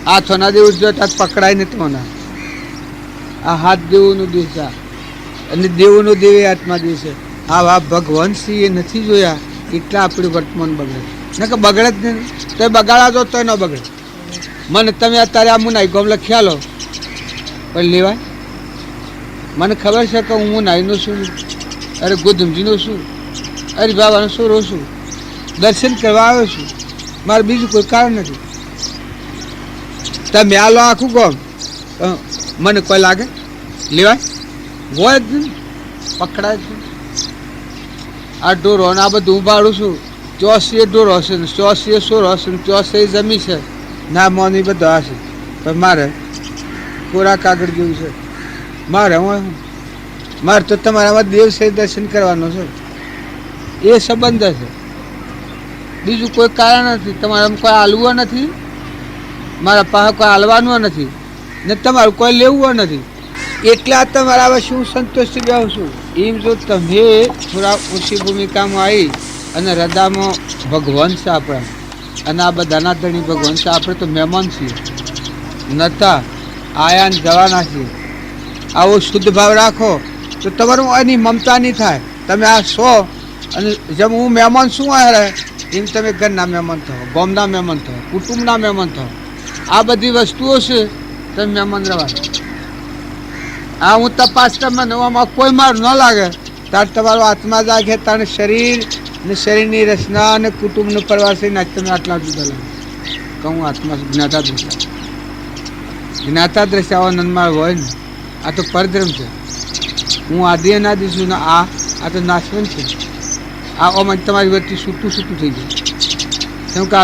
આ થોના દેવ ઉઠી જાય ત્યાં પકડાય ને તોના આ હાથ દેવોનો દેવ છે અને દેવોનો દેવ એ આત્મા દેવ છે. આ ભગવાન શ્રી એ નથી જોયા એટલા આપણું વર્તમાન બગડે ને કે બગડે જ નહીં તો બગાડા જો તોય ન બગડે. મને તમે અત્યારે આ મુનાઈ ગોમ લખ્યા લો પણ લેવાય, મને ખબર છે કે હું મુનાઈનો છું, અરે ગોધમજીનો છું, અરે બાબાનો છોરો છું, દર્શન કરવા આવ્યો છું, મારે બીજું કોઈ કારણ નથી. તમે આ લો આખું ગોમ મને કોઈ લાગે લેવાય હોય જ નહીં પકડાય જ નહીં. આ ઢોરો ને આ બધું ઉભાડું છું 84 ઢોરો હશે ને 84 સોરો હશે ને 84 જમી છે ના મોની બધા હશે પણ મારે કોરા કાગળ જેવું છે મારે મારે તો તમારામાં દેવ છે દર્શન કરવાનો છે એ સંબંધ છે, બીજું કોઈ કારણ નથી. તમારામાં કોઈ હાલવું નથી, મારા પાસે કોઈ હાલવાનું નથી ને તમારું કોઈ લેવું નથી, એટલા તમારા શું સંતોષી જાઉં છું. એમ જો તમે થોડા ઊંચી ભૂમિકામાં આવી અને હૃદયમાં ભગવાન છે આપણા અને આ બધાના ધણી ભગવાન છે, આપણે તો મહેમાન છીએ નતા આયા ને જવાના છીએ. આવો શુદ્ધ ભાવ રાખો તો તમારું એની મમતા નહીં થાય. તમે આ છો અને જેમ હું મહેમાન શું રહે એમ તમે ઘરના મહેમાન થો, ગામના મહેમાન થો, કુટુંબના મહેમાન થો. આ બધી વસ્તુઓ છે તમે મહેમાન રહેવા. હા હું તપાસ તમને આમાં કોઈ માર ન લાગે તાર તમારો આત્મા જાગે તારે શરીર ને શરીરની રચના અને કુટુંબનો પ્રવાસ થઈને આજ તમે આટલા જુદા લાગે કહું આત્મા જ્ઞાતા દ્રશ્યા નંદમાળ હોય ને આ તો પરધર્મ છે. હું આદિ અનાદિ છું ને આ તો નાશવંત છે. આ આમાં તમારી વચ્ચે છૂટું થઈ જાય. કેમ કે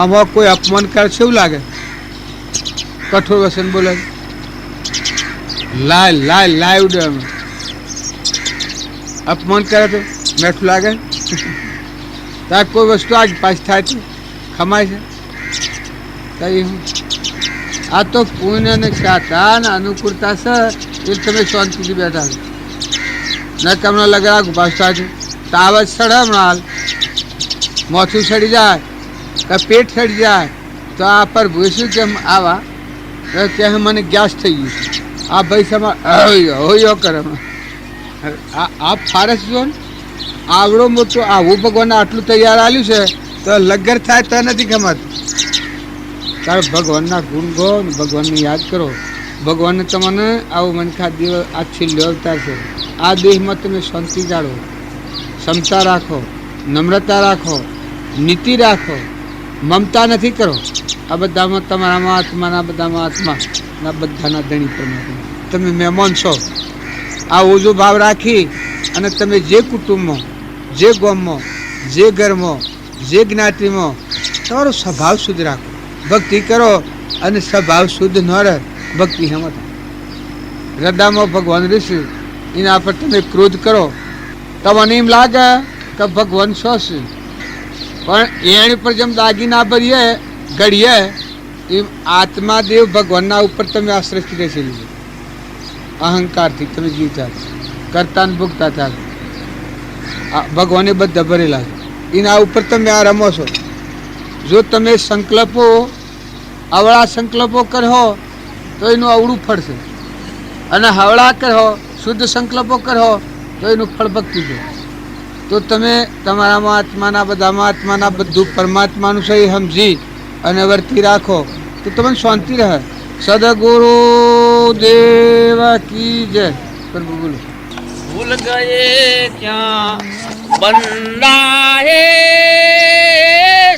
આમાં કોઈ અપમાન કરે છે એવું લાગે, કઠોર વસન બોલે, લાય ઉડે, અમે અપમાન કરે તો મેઠું લાગે. તાર કોઈ વસ્તુ આજ પાસ થાય છે ખમાય છે કઈ હું આ તો પુણ્ય અને ખ્યાતા ને અનુકૂળતા છે એ તમે શાંતિથી બેઠા છો. ન તમને લગા પાસ થાય છે તાવ જ સડે હમણાં હાલ મોથું સડી જાય કે પેટ સડી જાય તો આ પર ભૂસું કેમ આવા કે મને ગેસ થઈ ગયું છે. આ ભાઈ સમા હોયો કરે આ ફારસ જો ને આવડો મોટો આવું ભગવાને આટલું તૈયાર આલ્યું છે તો લગર થાય તો નથી ખમાતું. તારે ભગવાનના ગુણ ગો ને ભગવાનને યાદ કરો. ભગવાનને તમને આવું મનખા દેવ આ છેલ્લો અવતાર છે. આ દેહમાં તમે શાંતિ જાળવો, ક્ષમતા રાખો, નમ્રતા રાખો, નીતિ રાખો, મમતા નથી કરો. આ બધામાં તમારામાં આત્માના બધામાં આત્મા ના બધાના ધણી પરમાત્મા. તમે મહેમાન છો. આ ઓછો ભાવ રાખી અને તમે જે કુટુંબમાં, જે ગામમાં, જે ઘરમાં, જે જ્ઞાતિમાં તમારો સ્વભાવ શુદ્ધ રાખો. ભક્તિ કરો અને સ્વભાવ શુદ્ધ ન રહે ભક્તિ હેમત હૃદયમાં ભગવાન રહેશે. એના પર તમે ક્રોધ કરો તમને એમ લાગે કે ભગવાન શું છે, પણ એની પર જેમ દાગીના ભરીએ ઘડીએ એમ આત્માદેવ ભગવાનના ઉપર તમે આશ્રય રહેશે. અહંકારથી તમે જીવતા કરતા ને ભોગતા ચાલે ભગવાને બધા ભરેલા છે. એના ઉપર તમે આ રમો છો. જો તમે સંકલ્પો અવળા સંકલ્પો કરો તો એનું અવળું ફળ છે, અને હવળા કરો શુદ્ધ સંકલ્પો કરો તો એનું ફળ ભક્તિ છે. તો તમે તમારામાં આત્માના બધામાં આત્માના બધું પરમાત્માનું સહી સમજી અને વર્તી રાખો તો તમને શાંતિ રહે. સદગુરુ દેવ કી જય. પ્રભુ બોલો. ભૂલ ગયે ક્યાં બંદા હે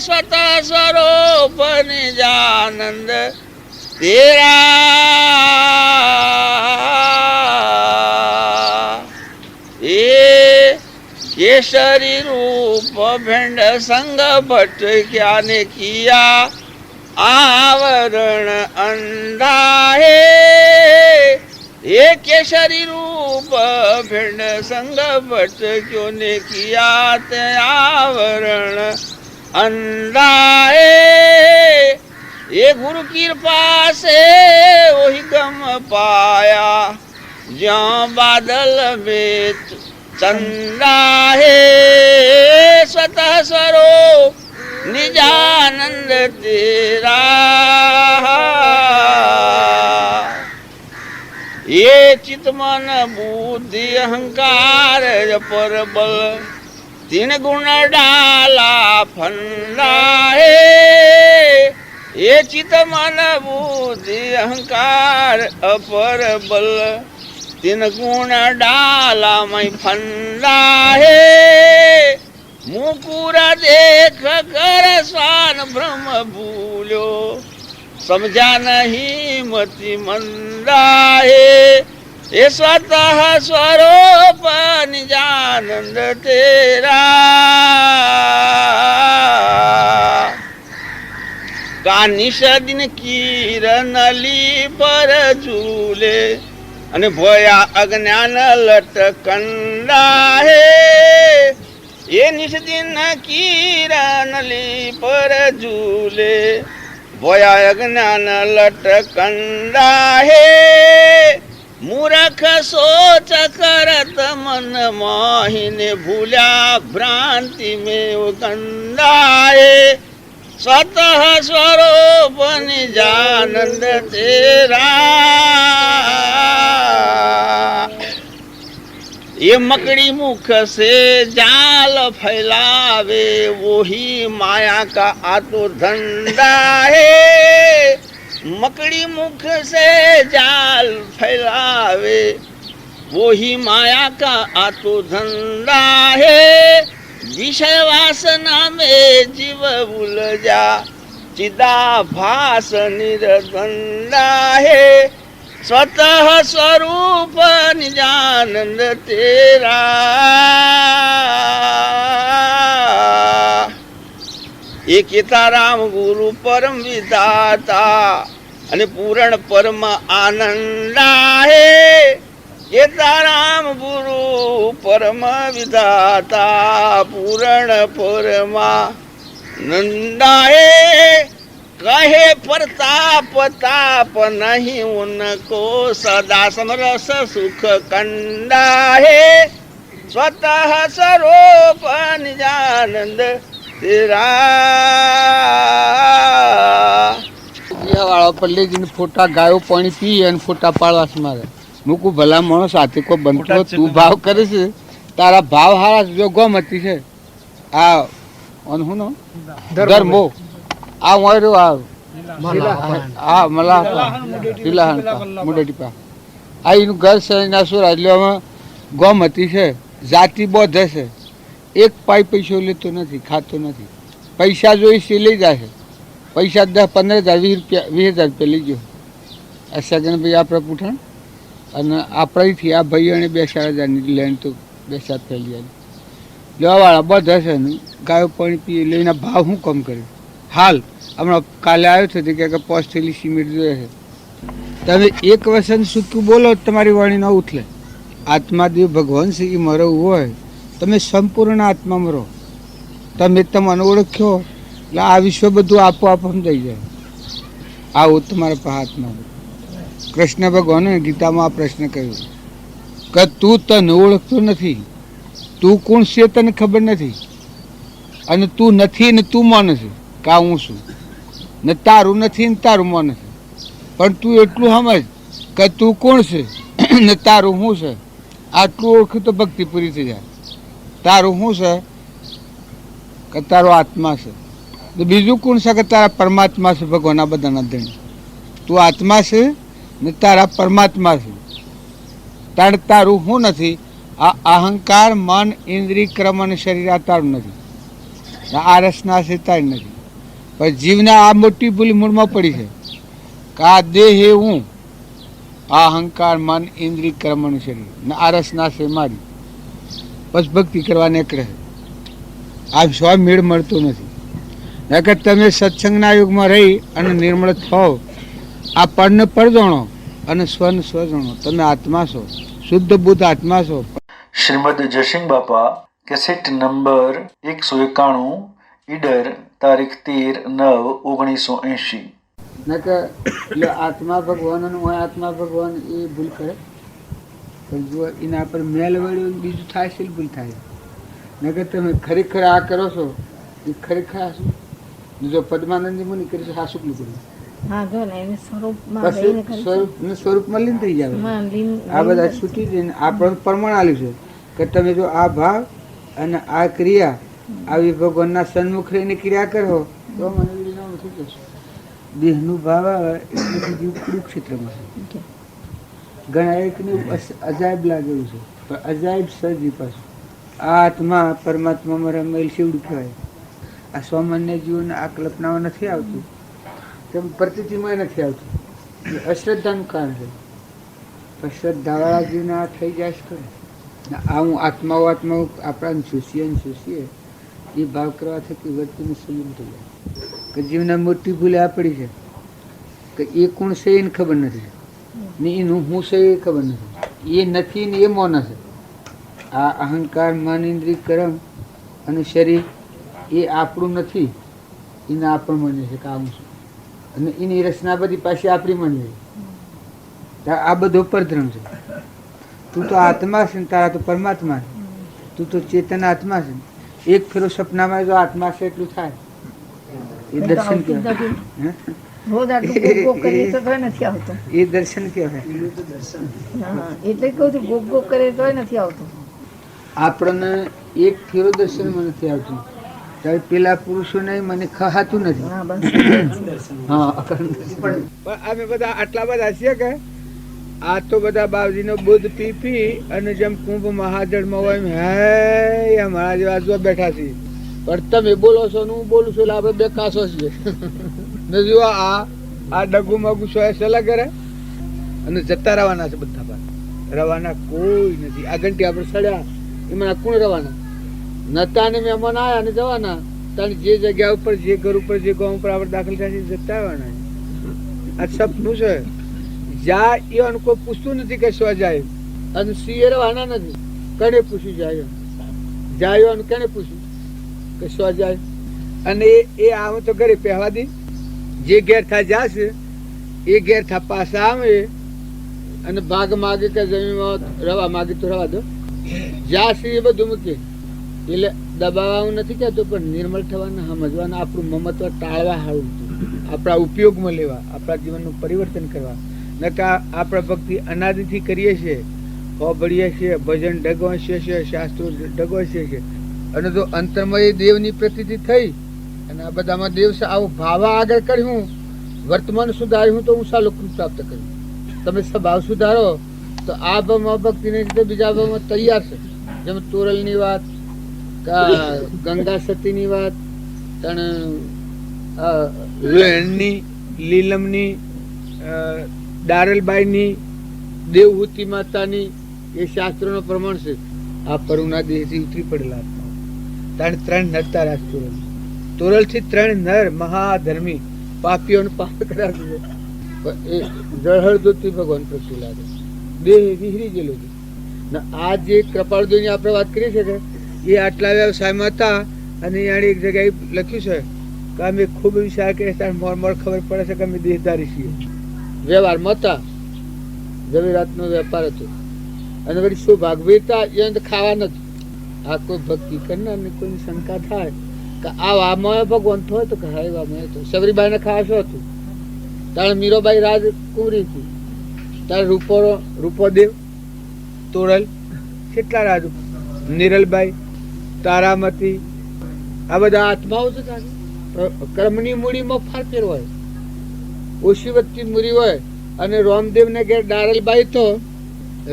સ્વત સ્વરૂપ નિજાનંદ તેરા એ केसरी रूप भिंड संग भट क्या ने किया आवरण अंधा है. ये केसरी रूप भिंड संग भट क्यों ने किया ते आवरण अंधा है. ये गुरु कृपा से वही गम पाया ज्यों बादल में चंदा है. स्वतः स्वरूप निजानंद तेरा ये चित मन बुद्धि अहंकार पर बल तीन गुण डाला फंदा है. ये चित मन बुद्धि अहंकार अपर बल तीन गुण डाला मैं फंदा है. मुकुर देख कर स्वान भ्रम भूलो समझा नहीं मति मंदा है. ये स्वतः स्वरूप निजानंद तेरा का निश दिन किरण ली पर झूले અને ભોયા અજ્ઞાન લટકંડા હે. એ નિષ્દિન કિરણ લી પર ઝૂલે ભોયા અજ્ઞાન લટકંડા હે. મૂર્ખ સોચ કરત મન મોહિને ભૂલ્યા ભ્રાંતિ મેં ગંદા હે. स्वतः स्वरूप निजानंद तेरा ये मकड़ी मुख से जाल फैलावे वही माया का आतु धंधा है. मकड़ी मुख से जाल फैलावे वो ही माया का आतो धंधा है, विषय वासना में जीव उलझा, चिदाभास निर्द्वंदा है, स्वतः स्वरूप निजानंद तेरा। एकेता राम गुरु परम विधाता અને પૂરણ પરમ આનંદ હે, એતા રામ ગુરુ પરમ વિધાતા પૂરણ પરમા નંદા હે, कहे प्रताप ताप नहीं उनको, सदा समरस सुख कंदा है, स्वतः स्वरूप निजानंद तेरा। વાળા પર લઈ જઈને ફોટા ગાયો પાણી પી અને ફોટા પાડવા છે મારે. મૂકું ભલા માણસ સાથે કોઈ બનતો તું ભાવ કરે છે, તારા ભાવ હારા જો ગમતી છે. આ હું નો ધર્મો આ માર્યો આ મલા મુડેટીપા આ એનું ઘર છે એના શું રાજ્યમાં ગમતી છે, જાતિ બોધ છે. એક પાઈ પૈસો લેતો નથી, ખાતો નથી. પૈસા જોઈ છે લઈ જાય છે. પૈસા 10-15,000 20,000 રૂપિયા લઈ ગયો. આ સગનભાઈ આપણે પૂઠણ અને આપણાથી આ ભાઈઓને 2,500 લેણ તો 2-7 ફેલી લેવાવાળા બધા છે ને ગાયો પાણી પી લઈને ભાવ શું કમ કરે. હાલ હમણાં કાલે આવ્યો છે કે 5 થેલી સિમેન્ટ જોઈએ છે. તમે એક વસન સૂક્યું બોલો તમારી વાણી ન ઉઠલે. આત્માદેવ ભગવાન છે એ મરવું હોય તમે સંપૂર્ણ આત્મામાં રહો. તમે તમને ઓળખ્યો એટલે આ વિશ્વ બધું આપોઆપ સમજાઈ જાય. આવું તમારા પાસે હાથમાં. કૃષ્ણ ભગવાને ગીતામાં આ પ્રશ્ન કર્યો કે તું તને ઓળખતો નથી, તું કોણ છે તને ખબર નથી, અને તું નથી ને તું માને છે કે હું છું, ને તારું નથી ને તારું માને છે. પણ તું એટલું સમજ કે તું કોણ છે ને તારું શું છે. આટલું ઓળખ્યું તો ભક્તિ પૂરી થઈ જાય. તારું શું છે કે તારો આત્મા છે. તો બીજું કોણ છે કે તારા પરમાત્મા છે. ભગવાન આ બધાના ધણી તું આત્મા છે ને તારા પરમાત્મા છે. તારું શું નથી. આ અહંકાર મન ઇન્દ્રિય ક્રમ અને શરીર આ તારું નથી. આ રસના છે તારી નથી. પણ જીવને આ મોટી ભૂલ મૂળમાં પડી છે કે આ દેહ એ હું, આ અહંકાર મન ઇન્દ્રિય ક્રમ અને શરીર ને આ રસના છે મારી. બસ ભક્તિ કરવા નીકળે. આ સ્વ મેળ મળતો નથી. નકર તમે સત્સંગના યુગમાં રહી અને નિર્મળ થાઓ, આ પરને પર જાણો અને સ્વને સ્વ જાણો. તમે આત્મા છો, શુદ્ધ બુદ્ધ આત્મા છો. શ્રીમદ જયસિંહ બાપા કેસેટ નંબર 191 ઈડર તારીખ 13/9/1980. નકર એટલે આત્મા ભગવાન અને હું આત્મા ભગવાન એ ભૂલ કરે. પણ જો એના પર મેલ વળ્યો બીજું થાય છે ભૂલ થાય. નકર તમે ખરેખર આ કરો છો એ ખરેખર આ શું. જો પદ્માનંદજી મુનિ કરી છે આ શુક્લ પૂરું સ્વરૂપમાં લીન થઈ જાય. આ બધા છૂટી જઈને આપણને પ્રમાણ આપ્યું છે કે તમે જો આ ભાવ અને આ ક્રિયા આવી ભગવાનના સન્મુખ રહીને ક્રિયા કરો તો મને થઈ જશે. દેહનું ભાવ આવે એટલે જીવ કુરુક્ષેત્રમાં છે. ઘણા એકને અજાયબ લાગેલું છે પણ અજાયબ સજી પાછું આ આત્મા પરમાત્મામાં રમેલ શિવડું કહેવાય. આ સામાન્ય જીવન આ કલ્પનાઓ નથી આવતું, તેમ પ્રતિથિમાં નથી આવતું. એ અશ્રદ્ધાનું કારણ છે. પણ શ્રદ્ધાવાળા જીવને આ થઈ જાય છે ખરે. આ હું આત્માઓ આપણાને શોષીએ એ ભાવ કરવા થકી વર્તીનું સંયમ થઈ જાય. કે જીવને મોટી ભૂલે આ પડી છે કે એ કોણ છે એને ખબર નથી ને એનું હું છે એ ખબર નથી. એ નથી ને એ મૌન છે. આ અહંકાર મન ઇન્દ્રિય કર્મ અને શરીર એ આપણું નથી, એને આપણું માને છે કે આવું છું. અને એની રચના બધી પાછી આપણી માની છે. આ બધો પરધ્રમ છે. તું તો આત્મા છે ને તારા તો પરમાત્મા છે. તું તો ચેતન આત્મા છે. એક ફેરો સપનામાં જો આત્મા છે એટલું થાય એ દર્શન કહેવાય. એ દર્શન કહેવાય. આપણને એક ફેરો દર્શનમાં નથી આવતું ત્યારે પેલા પુરુષોને મને ખહાતું નથી. હા પણ અમે બધા આટલા બધા છીએ કે આ તો બધા બાવજીનો બુદ્ધ પી પી અને જેમ કુંભ મહાજળમાં હોય એમ હે અમારા જેવા જો બેઠા છીએ. પણ તમે બોલો છો ને હું બોલું છું એટલે આપણે બે કાસો છીએ. ને જો આ ડગુ મગુ સો સલાહ કરે અને જતા રહેવાના છે બધા પાસે. રવાના કોઈ નથી. આ ઘંટી આપણે સડ્યા એમાં કોણ રવાના નતા ને મહેમાન આવ્યા ને જવાના. તને જે જગ્યા ઉપર જે ઘર ઉપર જે ગામ ઉપર આપણે દાખલ થાય છે જતા આવવાના. આ સપનું છે. જ્યાં એ કોઈ પૂછતું નથી કે શું જાય અને સિંહ રવાના નથી. કને પૂછ્યું જાય જાય કેને પૂછ્યું કે શું જાય. અને એ આમ તો ઘરે પહેવા દી જે ઘેર થા જશે એ ઘેર થા પાછા આવે અને ભાગ માગે કે જમીનમાં રવા માગે તો રવા દો. જ્યાં એ બધું મૂકી એટલે દબાવવાનું નથી કહેતો પણ નિર્મળ થવાના સમજવાના આપણું મમત્વ ટાળવા હારું આપણા ઉપયોગમાં લેવા આપણા જીવનનું પરિવર્તન કરવા. નકા આપણે ભક્તિ અનાદિથી કરીએ છીએ ભળીએ છીએ ભજન ડગવાંશીએ છીએ શાસ્ત્રો ડગવાંશીએ છીએ અને જો અંતરમાં એ દેવની પ્રતીતિ થઈ અને આ બધામાં દેવ આવો ભાવા આગળ કર્યું વર્તમાન સુધાર્યું તો હું સાલું પ્રાપ્ત કર્યું. તમે સ્વભાવ સુધારો તો આ ભાવમાં ભક્તિને રીતે બીજા ભાવમાં તૈયાર છે. જેમ તોરલની વાત ગંગા સતીની વાત વેણની લીલમની દારલબાઈની દેવહૂતિ માતાની એ શાસ્ત્રોનો પ્રમાણ છે. આ પરુના દેહથી ઉતરી પડેલા ત્રણ નરતા રાજ તોરલ થી 3 નર મહાધર્મી પાપીઓને પાપ કરાવી એ જળહળદોથી ભગવાન પ્રત્યે લાગે દેહ વિહરી ગયેલો છે. આ જે કૃપાળદેવની આપણે વાત કરીએ છીએ કે એ આટલા વ્યવસાયમાં હતા અને એને એક જગ્યાએ લખ્યું છે કે અમે ખૂબ વિચાર કરીએ ત્યારે મોર ખબર પડે છે કે અમે દેહધારી છીએ. વ્યવહારમાં હતા જવેરાતનો વેપાર હતો અને વળી શું ભાગવીરતા એ તો ખાવા નથી. આ કોઈ ભક્તિ કરનાર ને કોઈની શંકા થાય કે આ વામય ભગવાન હોય તો કે હા વામય તો સબરીબાઈને ખાવા શું હતું તારે મીરાબાઈ રાજકુંવરી હતી તારે રૂપોદેવ તોરલ કેટલા રાજુ નિરલબાઈ તારામતી આ બધા આત્માઓ છે. કર્મની મૂડીમાં ફાર હોય ઓછી વચ્ચી મૂડી હોય અને રામદેવ ને ઘેર દારલબાઈ તો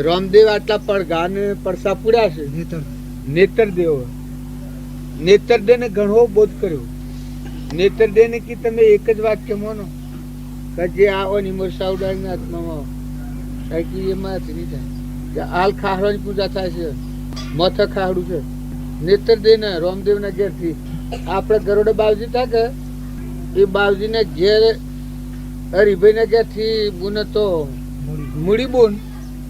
રામદેવ આટલા પડઘા ને પડસા પૂડ્યા છે. નેતરદેવ નેતરદેવ ને ઘણો બોધ કર્યો. નેતરદેવ ને કી તમે એક જ વાક્ય માનો કે જે આવો નિમરસા ઉડાડીને આત્મામાં સાયકી એમાં નહીં થાય. હાલ ખાહડવાની પૂજા થાય છે મથ ખાહડું છે. નેતરદેવ ને રામદેવ ના ઘેર થી આપડે ગરોડા બાવજી હતા કે એ બાવજી ને ઘેર હરિભાઈ ના ઘેર થી બુન તો મૂડી બોન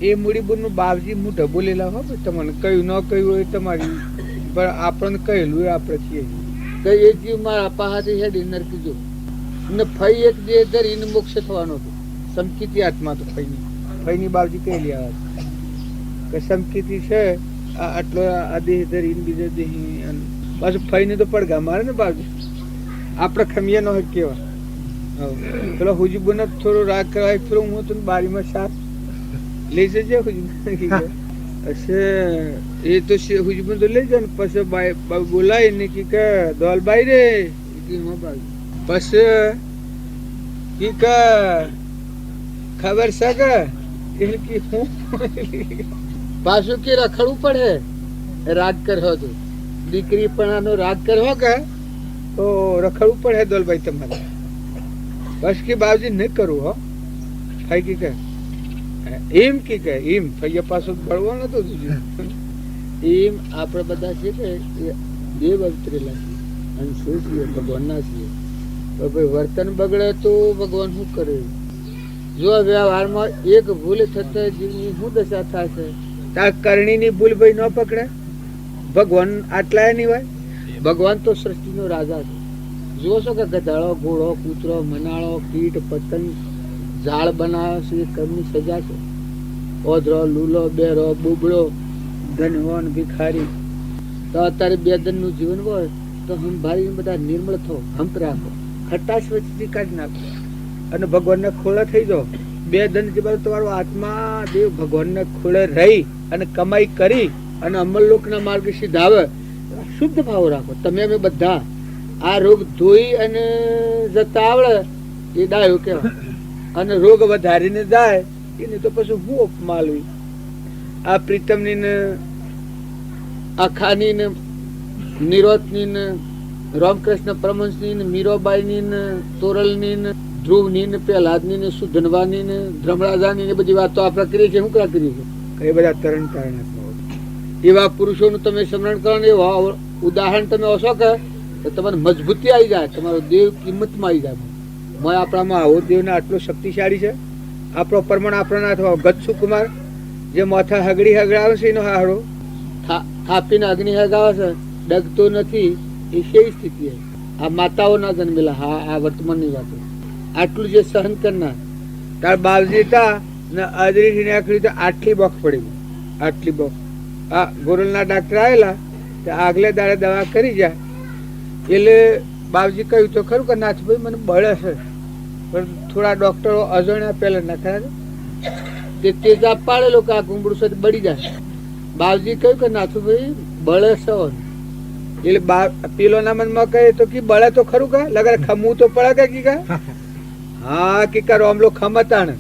એ મૂડી બોન નું બાવજી મોઢા બોલેલા હોય તમને કયું ન કહ્યું હોય તમારી પણ આપણને કહેલું આપણે છીએ કે એ જીવ મારા પાહાથી હેડી નરકી જો ને ફઈ એક દેહ ધરીને મોક્ષ થવાનો હતો. સમકીતી આત્મા તો ફઈની બાવજી કહેલી આ કે સમકીતી છે આટલો આ દેહ ધરીને બીજો દેહ પાછું ફઈને તો પડઘા મારે ને બાવજી આપણે ખમિયા નો કેવા પેલો હુજીબુ ને થોડો રાગ કરાય થોડો હું તો બારીમાં સાપ લઈ જજે હુજીબુ એ તો હુજીબુ તો લઈ જાય ને પછી બોલાય ને કે દોલબાઈ રે પછી કે ખબર છે કે હું પાછું કે રખડવું પડે રાગ કર્યો તો દીકરી પણ આનો રાગ કર્યો કે તો રખડવું પડે દોલભાઈ તમારે. બસ કે બાવજી નહીં કરવું હો ફાઈ કે એમ કે એમ ફૈયા પાછું બળવો નતો એમ આપણે બધા છે કે દેવ અવતરેલા છીએ અને શું છીએ ભગવાનના છીએ. તો ભાઈ વર્તન બગડે તો ભગવાન શું કરે. જો વ્યવહારમાં એક ભૂલ થતા જીવની શું દશા થાય છે. તાર કરણીની ભૂલ ભાઈ ન પકડે ભગવાન આટલા નહીં હોય. ભગવાન તો સૃષ્ટિનો રાજા છે. જુઓ છો કે ગધાડો ઘોડો કૂતરો મનાળો કીટ પતંગ ઝાડ બનાવે છે એ કર્મની સજા છે. ઓધરો લૂલો બેરો બુબડો ધનવાન ભિખારી તો અત્યારે 2 દનનું જીવન હોય તો હંભારી બધા નિર્મળ થો હંપ રાખો ખટાશ વચ્ચેથી કાઢી નાખો અને ભગવાનને ખોળે થઈ જાઓ. 2 દન જે બધું તમારો આત્મા દેવ ભગવાનને ખોળે રહી અને કમાઈ કરી અને અમલલોકના માર્ગે સીધાવે શુદ્ધ ભાવ રાખો. તમે અમે બધા આ રોગ ધોઈ અને જતા આવડે એ ડાયો કહેવાય અને રોગ વધારીને જાય એને તો પછી હું ઉપમા લઈ આ પ્રીતમની ને આખાની ને નિરોધની ને રામકૃષ્ણ પરમહંસની ને મીરાબાઈની ને તોરલની ને ધ્રુવની ને પ્રહલાદની ને સુધનવાની ને ધ્રમરાજાની ને બધી વાતો આપણે કરીએ છીએ. શું કરા કરીએ છીએ? એ બધા તરણ તારણાત્મા એવા પુરુષોનું તમે સ્મરણ કરો ને એવા ઉદાહરણ તમે હશો કે તો તમારે મજબૂતી આવી જાય, તમારો દેવ કિંમતમાં આવી જાય. મેં આપણામાં આવો દેવને આટલો શક્તિશાળી છે. આપણો પરમાણ આપણો ના થવા ગચ્છુ કુમાર જે માથા હગડી હગડાવે છે એનો હારો થાપીને અગ્નિ હગાવે છે, ડગતો નથી. એ કેવી સ્થિતિ છે? આ માતાઓના જન્મેલા. હા, આ વર્તમાનની વાતો. આટલું જે સહન કરનાર તાર બાલજી હતા ને અજરી નાખી તો આટલી બોખ પડી, આટલી બોખ. આ ગોરલના ડાક્ટર આવેલા તો આગલે દાડે દવા કરી જાય એટલે બાપજી કહ્યું તો ખરું કે નાથભાઈ મને બળે છે, પણ થોડા ડોક્ટરો અજાણ્યા પહેલા નાખ્યા તે તેજાબ પાડેલો કે આ કુંબડું સાથે બળી જાય. બાપજી કહ્યું કે નાથુભાઈ બળે છે. એટલે પેલો ના મનમાં કહે તો કે બળે તો ખરું કે લગા ખમવું તો પડે કે કા? હા કી રોમલો ખમતા ને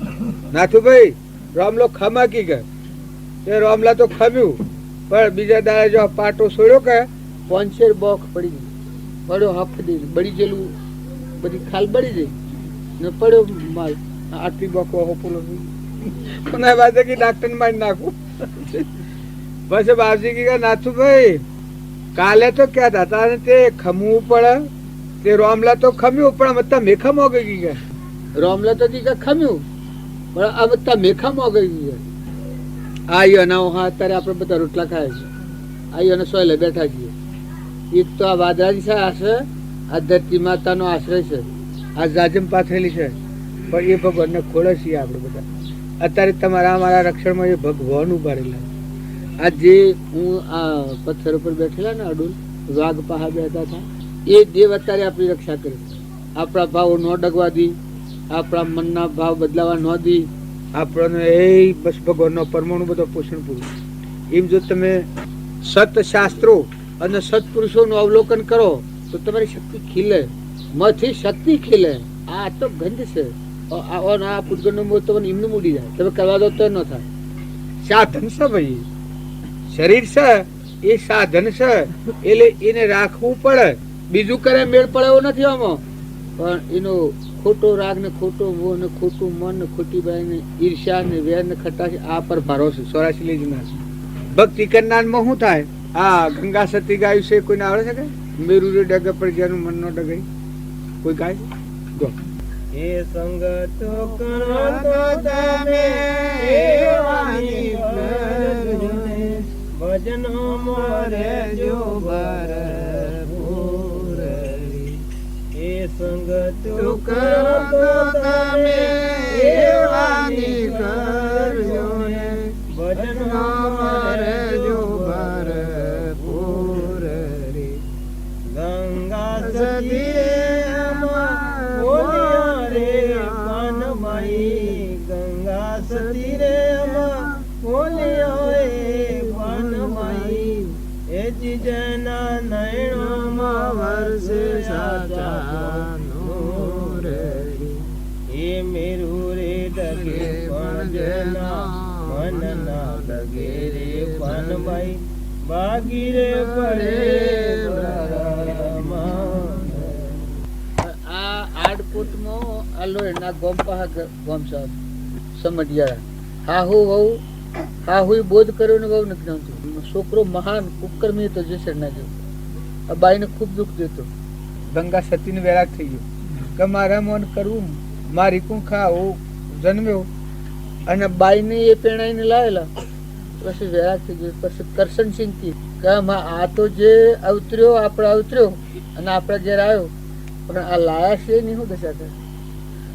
નાથુભાઈ રોમલો ખમા કી કે તે રોમલા તો ખમ્યું, પણ બીજા દાડે જો પાટો છોડ્યો કે પોંચેર બોખ પડી ગઈ, પડ્યો હફ દે બળી ગયેલું, બધી ખાલ બળી ગઈ ને પડ્યો માલ. આટલી બોખ હોપુલો કોના વાત કે ડાક્ટર ને મારી નાખું. પછી બાપજી કી નાથુભાઈ કાલે તો ક્યાં હતા તે ખમવું પડે, તે રોમલા તો ખમ્યું પણ બધા મેખા મોગી ગઈ ગયા. રોમલા તો કી ખમ્યું પણ આ બધા મેખા મોગી ગયા. આયો ના હા અત્યારે આપણે બધા રોટલા ખાય છે. આયો ને સોયલે બેઠા છીએ. એક તો આ વાદરાજી છે આશ્રય, આ ધરતી માતાનો આશ્રય છે, આ જાજમ પાથરેલી છે, પણ એ ભગવાનને ખોળે છીએ આપણે બધા. અત્યારે તમારા અમારા રક્ષણમાં એ ભગવાન ઉભા રહેલા. આ જે હું આ પથ્થર ઉપર બેઠેલા ને અડુલ વાઘ પહા બેઠા હતા એ દેવ અત્યારે આપણી રક્ષા કરે. આપણા ભાવો ન ડગવા દી, આપણા મનના ભાવ બદલાવા ન દી, આપણને એ બસ ભગવાનનો પરમાણુ બધો પોષણ પૂરું. એમ જો તમે સતશાસ્ત્રો અને સત્પુરુષોનું અવલોકન કરો તો તમારી શક્તિ ખીલે, માંથી શક્તિ ખીલે. આ તો ગંધ છે. આ પૂતગળનો મોહ તમને એમનું મૂડી જાય, તમે કરવા દો તો ન થાય. સાધન છે ભાઈ, શરીર છે એ સાધન છે એટલે એને રાખવું પડે. બીજું કરે મેળ પડે એવો નથી આમાં, પણ એનો ખોટો રાગ ને ખોટો મોહ ને ખોટું મન ને ખોટી બાઈ ને ઈર્ષ્યા ને વેર ને ખટાશ આ પર ભરોસે 84 લઈ જનાર છે. ભક્તિ કરનારમાં શું થાય? આ ગંગા સતી ગાયું છે, કોઈને આવડે છે કે? મેરુ રે ડગે પર જેનું મન નો ડગે કોઈ ગાય જો એ સંગત કરો તો તમે એવાની ભજનો મોરે જો ભરપૂર. એ સંગત કરો તો તમે એવાની કરજો ને ભજનો મોરે જો ભરપૂર. ગંગા સતી ગંગા સતી રે બોલ્યો એ વનમાઈ એ જીજના નયણોમાં વર્ષે સાચા રે. એ મેરુ રે ડગે પણ જેના મન ના ડગે રે વનમાઈ બાગી રે પડે. આડપુટમાં આ લોહીના ગોમ પહા ગોમ સાહેબ સમઢિયાળા હાહુ વહુ હાહુ બોધ કર્યો ને વહુ નથી જાણતું. છોકરો મહાન ઉપકર્મી હતો જે શરના જેવો. આ બાઈને ખૂબ દુઃખ દેતો. ગંગા સતીને વેરાગ થઈ ગયો કે મારા મન કરવું મારી કુંખા હું જન્મ્યો અને બાઈને એ પેણાઈને લાવેલા. પછી વેરાગ થઈ ગયો. પછી કરશનસિંહ કી કે આ તો જે અવતર્યો આપણે અવતર્યો અને આપણા ઘેર આવ્યો, પણ આ લાયા છે નહીં શું દશા કરે.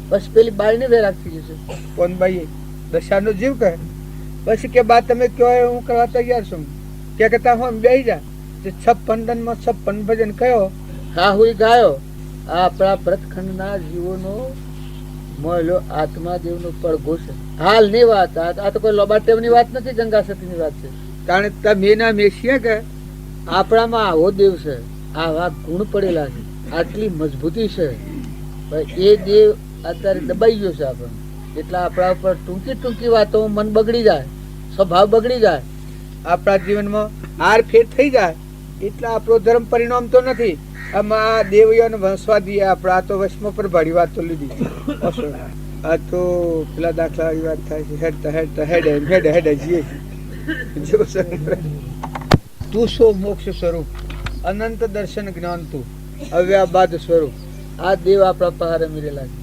પછી પેલી બાઈને વેરાગ થઈ જશે. કોણ બાઈ? દશાનો જીવ કહે. પછી કે બા તમે કયો હું કરવા તૈયાર છું કે કહેતા હું બેસી જા. 56 દનમાં 56 ભજન કયો હા હું ગાયો. આ આપણા ભરતખંડના જીવોનો મોયલો આત્માદેવનો પડઘો છે. હાલની વાત, આ તો કોઈ લોબાટેવની વાત નથી, ગંગા સતીની વાત છે. કારણ તમે ના મેસીએ કે આપણામાં આવો દેવ છે, આવા ગુણ પડેલા છે, આટલી મજબૂતી છે. એ દેવ અત્યારે દબાઈ ગયો છે આપણને. એટલે આપણા ઉપર ટૂંકી ટૂંકી વાતો મન બગડી જાય, સ્વભાવ બગડી જાય, આપણા જીવનમાં હાર ફેર થઈ જાય. એટલે આપણો ધર્મ પરિણામ તો નથી. આમાં દેવીઓને વંશવા દઈએ આપણે. આ તો વશમાં પર ભાડી વાતો લીધી. આ તો પેલા દાખલા એવી વાત થાય છે, હેડતા હેડતા હેડે હેડે જઈએ. તું સો મોક્ષ સ્વરૂપ, અનંત દર્શન જ્ઞાન તું, અવ્યાબાદ સ્વરૂપ. આ દેવ આપણા પહાડે મિરેલા છે.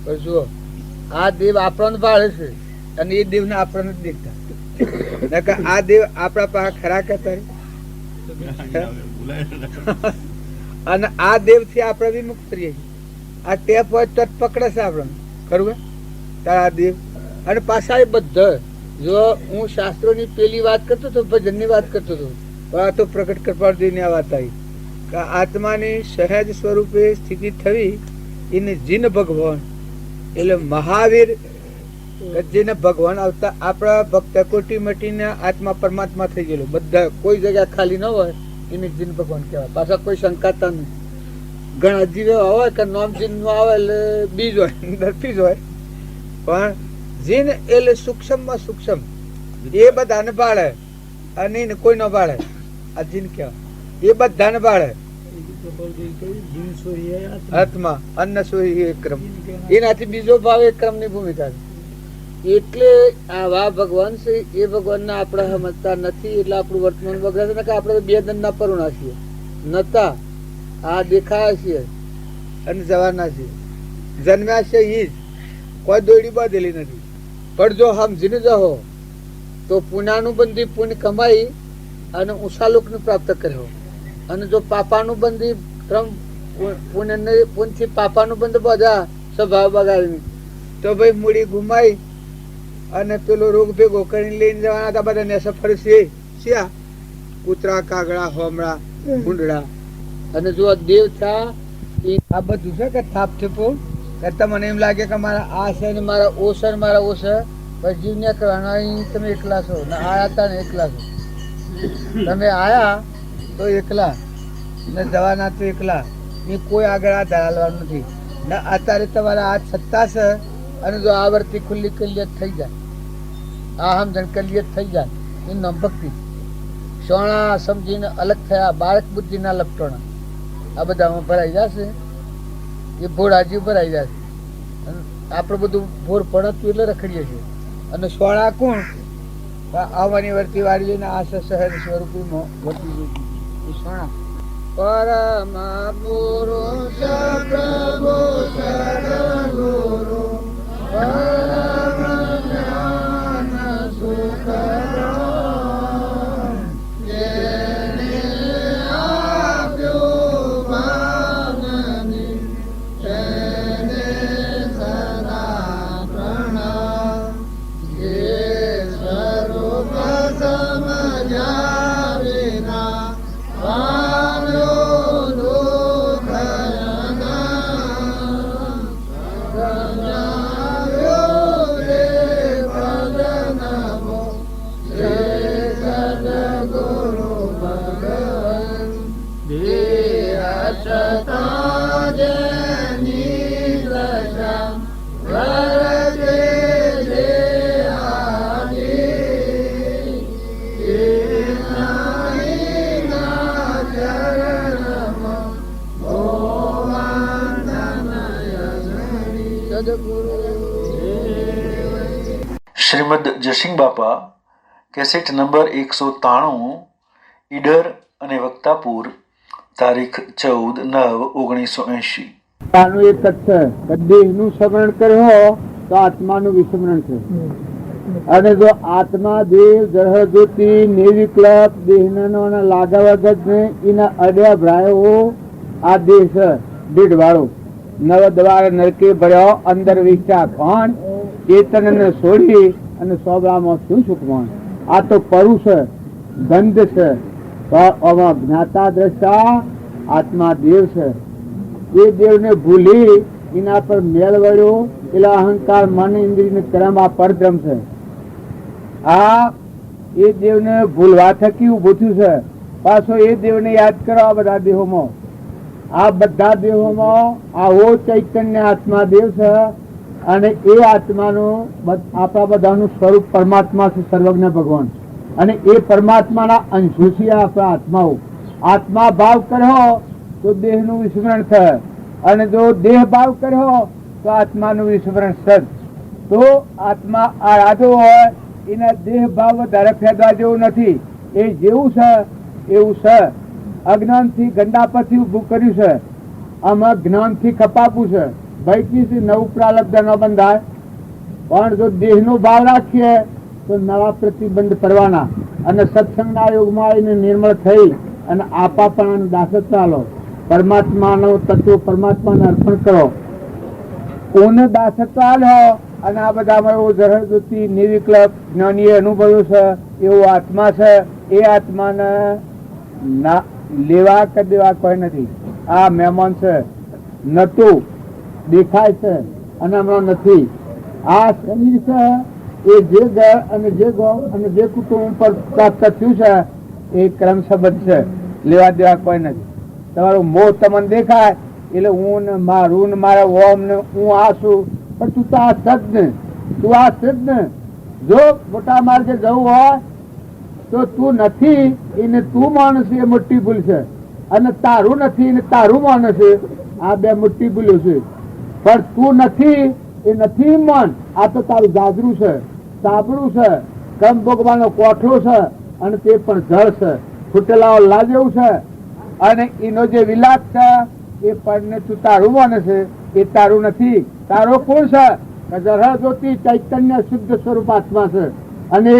પણ જુઓ, આ દેવ આપણને ભાળે છે અને એ દેવને આપણને જ દેખતા. આ દેવ આપણા પાસે ખરા કહેતા અને આ દેવ થી આપણે વિમુક્ત રહીએ. આ ટેપ હોય તો જ પકડે છે આપણને, ખરું તારા દેવ. અને પાછા એ બધા, જો હું શાસ્ત્રોની પેલી વાત કરતો હતો, ભજનની વાત કરતો હતો, પણ આ તો પ્રગટ કૃપાળજીની આ વાત આવી કે આત્માની સહેજ સ્વરૂપે સ્થિતિ થવી એને જીન ભગવાન એટલે મહાવીર, જેને ભગવાન આવતા આપણા ભક્ત કોટી મટીને આત્મા પરમાત્મા થઈ ગયેલો. બધા કોઈ જગ્યા ખાલી ન હોય એને જીન ભગવાન કહેવાય. પાછા કોઈ શંકાતા નહીં. ઘણા જીવો હોય કે નામ જીન નું આવે એટલે બીજ હોય, દરફીજ હોય, પણ જીન એટલે સૂક્ષ્મમાં સૂક્ષ્મ. એ બધાને ભાળે અને એને કોઈ ન ભાળે. આ જીન કહેવાય. એ બધાને ભાળે. આત્મા અન્ન સૂર્ય એક ક્રમ, એનાથી બીજો ભાવ એક ક્રમ ની ભૂમિકા છે. એટલે આવા ભગવાન છે એ ભગવાન ના આપણે સમજતા નથી. એટલે આપણું વર્તમાન બગડે છે કે આપણે બે દંડના પરુણા છીએ. નતા આ દેખાયા છીએ અને જવાના છીએ. જન્મ્યા છે એ જ, કોઈ દોડી બાંધેલી નથી. પણ જો સમજીને જહો તો પુનાનું બંધી પુણ્ય કમાઈ અને ઊંચા લોકને પ્રાપ્ત કર્યો. અને જો પાપાનું બંધી ક્રમ પુણ્યથી પાપાનું બંધ બધા સ્વભાવ બગાડી તો ભાઈ મૂડી ગુમાઈ અને પેલો રોગ ભેગો કરીને લઈને જવાના હતા બધા ને સફર છે. શ્યા કૂતરા, કાગડા, હોમળા, ભૂંડડા. અને જો દેવ થા એ આ બધું છે કે થાપ થેપો કરતા મને એમ લાગે કે મારા આ છે ને મારા ઓ છે ને મારા ઓ છે. પછી જીવને કરવાના તમે એકલા છો ને આયા હતા ને એકલા છો. તમે આયા તો એકલા ને જવાના તો એકલા. એ કોઈ આગળ આ ધરાલવાનું નથી ને. અત્યારે તમારા આ સત્તા છે અને જો આ વર્તી ખુલ્લી કલિયત થઈ જાય, આ સમજણ કલિયત થઈ જાય, એ નામ ભક્તિ. સોણા સમજીને અલગ થયા બાળક બુદ્ધિના લપટોણા આ બધામાં ભરાઈ જશે. એ ભોળાજી ભરાઈ જશે. આપણે બધું ભોર પડતું એટલે રખડીએ છીએ. અને સોણા કોણ? આવવાની વર્તી વાળીને આ સહજ સ્વરૂપીમાં વર્તી એ સોણા. પરમ પુરુષ પ્રભુ સદગુરુ પરમ જ્ઞાન સુખ જેને આપ્યું માનની તેને સદા પ્રણામ. જે સ્વરૂપ સમજ્યા વિના શ્રીમદ જયસિંહ બાપા કેસેટ નંબર 193 ઈડર અને વક્તાપુર તારીખ 14/9/1980. આનું એક જ છે કે દેહનું સ્મરણ કર્યો તો આત્માનું વિસ્મરણ છે. અને જો આત્મા દેવ ગ્રહ જ્યોતિ નિર્વિકલ્પ દેહનો લાગા વગર ને એના અડ્યા ભ્રાયો આ દેહ છે દીઢ વાળો નવ દ્વાર નરકે ભર્યો અંદર વિચાર પણ ચેતન ને છોડી અને સોબરામાં શું સુખમાં. આ તો પરુષ ગંધ છે. જ્ઞાતા દ્રષ્ટા આત્મા દેવ છે. એ દેવને ભૂલી એના પર મેળ વળ્યો એટલે અહંકાર મન ઇન્દ્રિય કર્મ આ પરબ્રહ્મ છે. આ એ દેવને ભૂલવા થકી ઉભું થયું છે. પાછો એ દેવને યાદ કરો આ બધા દેહોમાં. આ બધા દેહોમાં આવો ચૈતન્ય આત્મા દેવ છે. અને એ આત્માનું આપણા બધાનું સ્વરૂપ પરમાત્મા છે, સર્વજ્ઞ ભગવાન. અને એ પરમાત્માના અંશો છે આપણા આત્માઓ. આત્મા ભાવ કર્યો તો દેહનું વિસ્મરણ થાય, અને જો દેહ ભાવ કર્યો તો આત્માનું વિસ્મરણ સદ. તો આત્મા આરાધો હોય એના દેહ ભાવ વધારે ફેદવા જેવું નથી. એ જેવું છે એવું છે. અજ્ઞાનથી ગંડાપથી ઊભું કર્યું છે, આમાં જ્ઞાનથી કપાપું છે. ભયથી નવું પ્રારબ્ધ ન બંધાય, પણ જો દેહનો ભાવ રાખીએ તો નવા પ્રતિબંધ કરવાના. અને સત્સંગના યોગમાં આવીને નિર્મળ થઈ અને આપા પણ દાસત ચાલો. પરમાત્માનો તત્વ પરમાત્માને અર્પણ કરો. કોને દાસત ચાલો. અને આ બધામાં એવો જરદૃતિ નિર્વિકલ્પ જ્ઞાનીએ અનુભવ્યું છે એવો આત્મા છે. એ આત્માને ના લેવા કે દેવા કોઈ નથી. આ મહેમાન છે, નતું દેખાય છે અને હમણાં નથી. આ શરીર છે એ જે ઘર અને જે ગામ અને જે કુટુંબ પર પ્રાપ્ત થયું છે એ ક્રમ સંબંધ છે, લેવા દેવા કોઈ નથી. તમારું મોહ તમને દેખાય એટલે હું ને મારું ને મારા ઓમ ને હું આ છું, પણ તું તો આ સદ ને, તું આ સદ ને. જો મોટા માર્ગે જવું હોય તો તું નથી એને તું માણસ એ મોટી ભૂલ છે, અને તારું નથી એને તારું માણસ આ બે મોટી ભૂલો છે. પણ તું નથી એ નથી મન, આ તો તારું જાજરું છે, સાબડું છે, કમ ભોગવાનો કોઠો છે, અને તે પણ જળ છે, ફૂટેલા લાજેવું છે. અને એનો જે વિલાપ છે એ પણ તું તારું માને છે, એ તારું નથી. તારો કોણ છે? જરા જ્યોતિ ચૈતન્ય શુદ્ધ સ્વરૂપ આત્મા છે. અને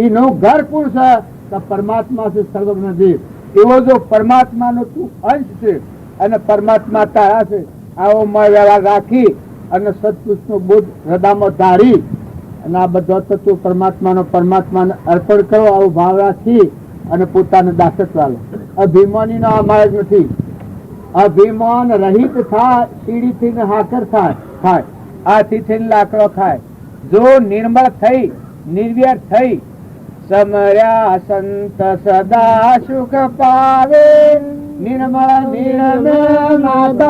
એનું ઘર કોણ છે? તો પરમાત્મા છે, સર્વજ્ઞ દેવ. એવો જો પરમાત્માનો તું અંશ છે અને પરમાત્મા તારા છે, આવો વ્યવહાર રાખી અને સત્પુરુષનો બોધ હૃદયમાં ધારી અને આ બધો તત્વ પરમાત્માને અર્પણ કરો. આવો ભાવ રાખી અને પોતાને દાસત વાલો. અભિમાની નો આ માર્ગ નથી. અભિમાન રહિત થાય, સીડીથી હાકર થાય, આથી થઈને લાકડો ખાય. જો નિર્મળ થઈ, નિર્વ્યર થઈ, સમર્યા સંત સદા સુખ પાવે. નિર્મળ નિર્મળ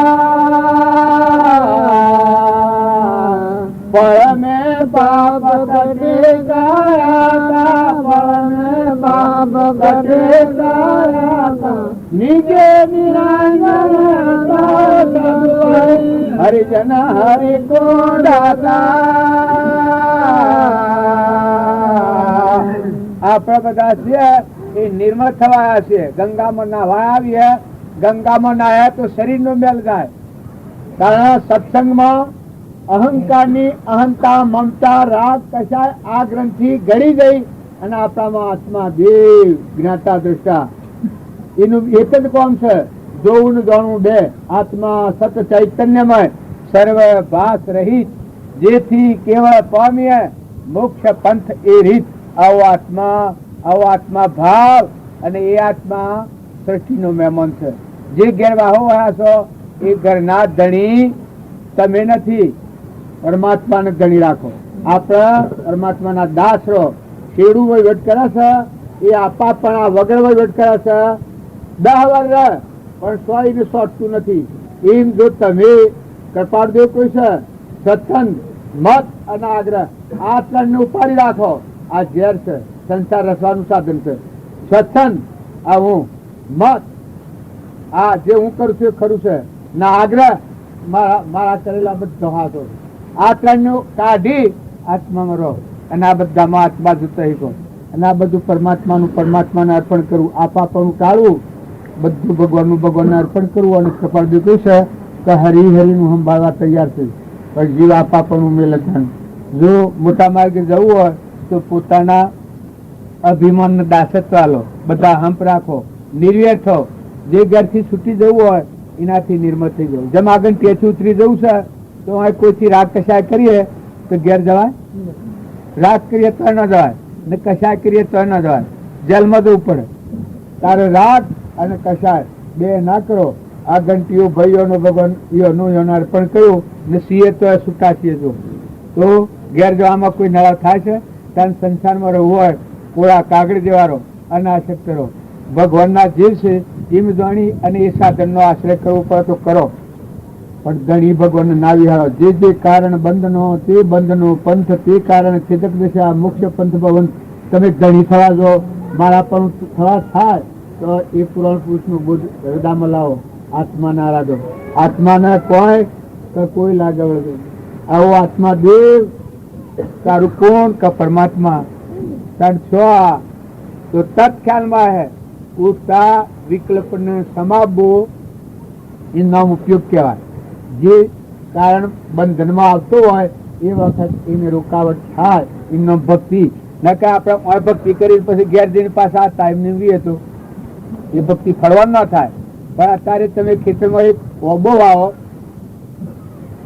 ફળ મેં પાપ કટે ગયા, ફળ મેં પાપ કટે ગયા, નિજે નિરંજન હરિજન હરિ કો દાતા. આપણા બધા છે એ નિર્મળ થવાયા છે. ગંગામાં નાહવા આવીએ, ગંગામાં નાહ્યા તો શરીર નો મેલ જાય. કારણ સત્સંગમાં અહંકારની અહંતા મમતા રાગ કશાય આ ગ્રંથિ ગળી ગઈ અને આપણામાં આત્મા દેવ જ્ઞાતા દ્રષ્ટા એનું એક જ કોમ છે, જોવું ને જાણવું બે. આત્મા સત ચૈતન્યમય સર્વ ભાસ રહિત, જેથી કેવળ પામીએ મોક્ષ પંથ એ રીત. આવો આત્મા ભાવ અને એ આત્મા સૃષ્ટિનો મહેમાન છે. જે ગેરવાહો રહ્યા છો એ ઘરના ધણી તમે નથી, પરમાત્માને ધણી રાખો. આપણા પરમાત્માના દાસ રહો. ખેડૂ વહીવટ કરે છે એ આપા પણ આ વગર વહીવટ કરે છે 10 વર્ષ પણ સોયને સોટતું નથી. એમ જો તમે કૃપાળદેવ કોઈ છે, સત્સંગ મત અને આગ્રહ આ ત્રણને ઉપાડી રાખો. આ ઝેર છે, સંસાર રસવાનું સાધન છે. સત્સંગ આ હું, મત આ જે હું કરું છું એ ખરું છે, ના આગ્રહ મારા કરેલા બધો હાથો. આ ત્રણને કાઢી આત્મામાં રહો અને આ બધામાં આત્મા જુતા શીખો. અને આ બધું પરમાત્માને અર્પણ કરવું, આપાપણું ટાળવું, બધું ભગવાનને અર્પણ કરવું. અને કપાળદેવ કહ્યું છે કે હરિનું સંભાળવા તૈયાર છે, પણ જીવ આપાપણું મેલ ધન. જો મોટા માર્ગે જવું હોય તો પોતાના અભિમાનને દાસત્વ આલો, બધા હંપ રાખો, નિર્વ્યર થો. જે ઘરથી છૂટી જવું હોય એનાથી નિર્મળ થઈ જવું. જેમ આગળ ટેચું ઉતરી જવું છે તો કોઈથી રાગ કશાય કરીએ તો ઘેર જવાય? રાગ કરીએ તો ન જવાય, ને કશાય કરીએ તો ન જવાય, જેલમાં જવું પડે. તારે રાગ અને કશાય બે ના કરો. આ ઘંટીઓ ભાઈઓનો ભગવાન યોનું અર્પણ કર્યું ને સીએ તો છૂટા છીએ. જો તો ઘેર જવામાં કોઈ નળા થાય છે? કારણ સંસારમાં રહેવું હોય કોળા કાગળ જેવારો અનાશક કરો. ભગવાનના જીવ છે એમ જાણી અને એ સાધનનો આશ્રય કરવો પડે તો કરો. પણ ધણી ભગવાન ના વિહારો જે જે કારણ બંધનો તે બંધનો પંથ તે કારણ છેદક દિશા મુખ્ય પંથ ભવન તમે ધણી થવા જો મારા પણ થવા થાય તો એ પુરાણ પુરુષનું બોધ હૃદયમાં લાવો, આત્માના આરાધો. આત્માના કોઈ લાગે આવો આત્મા દેવ તારું કોણ કા પરમાત્મા છો તો તત્ખ્યાલમાં હે ઉતા વિકલ્પને સમાવવો એ નામ ઉપયોગ કહેવાય. જે કારણ બંધનમાં આવતો હોય એ વખત એને રોકાવટ થાય એમનો ભક્તિ. ના કે આપણે ભક્તિ કરી પછી ઘેર જઈને પાછા આ ટાઈમ નીકળીએ તો એ ભક્તિ ફળવાનું ના થાય. પણ અત્યારે તમે ખેતરમાં એક ઓબો વાવો,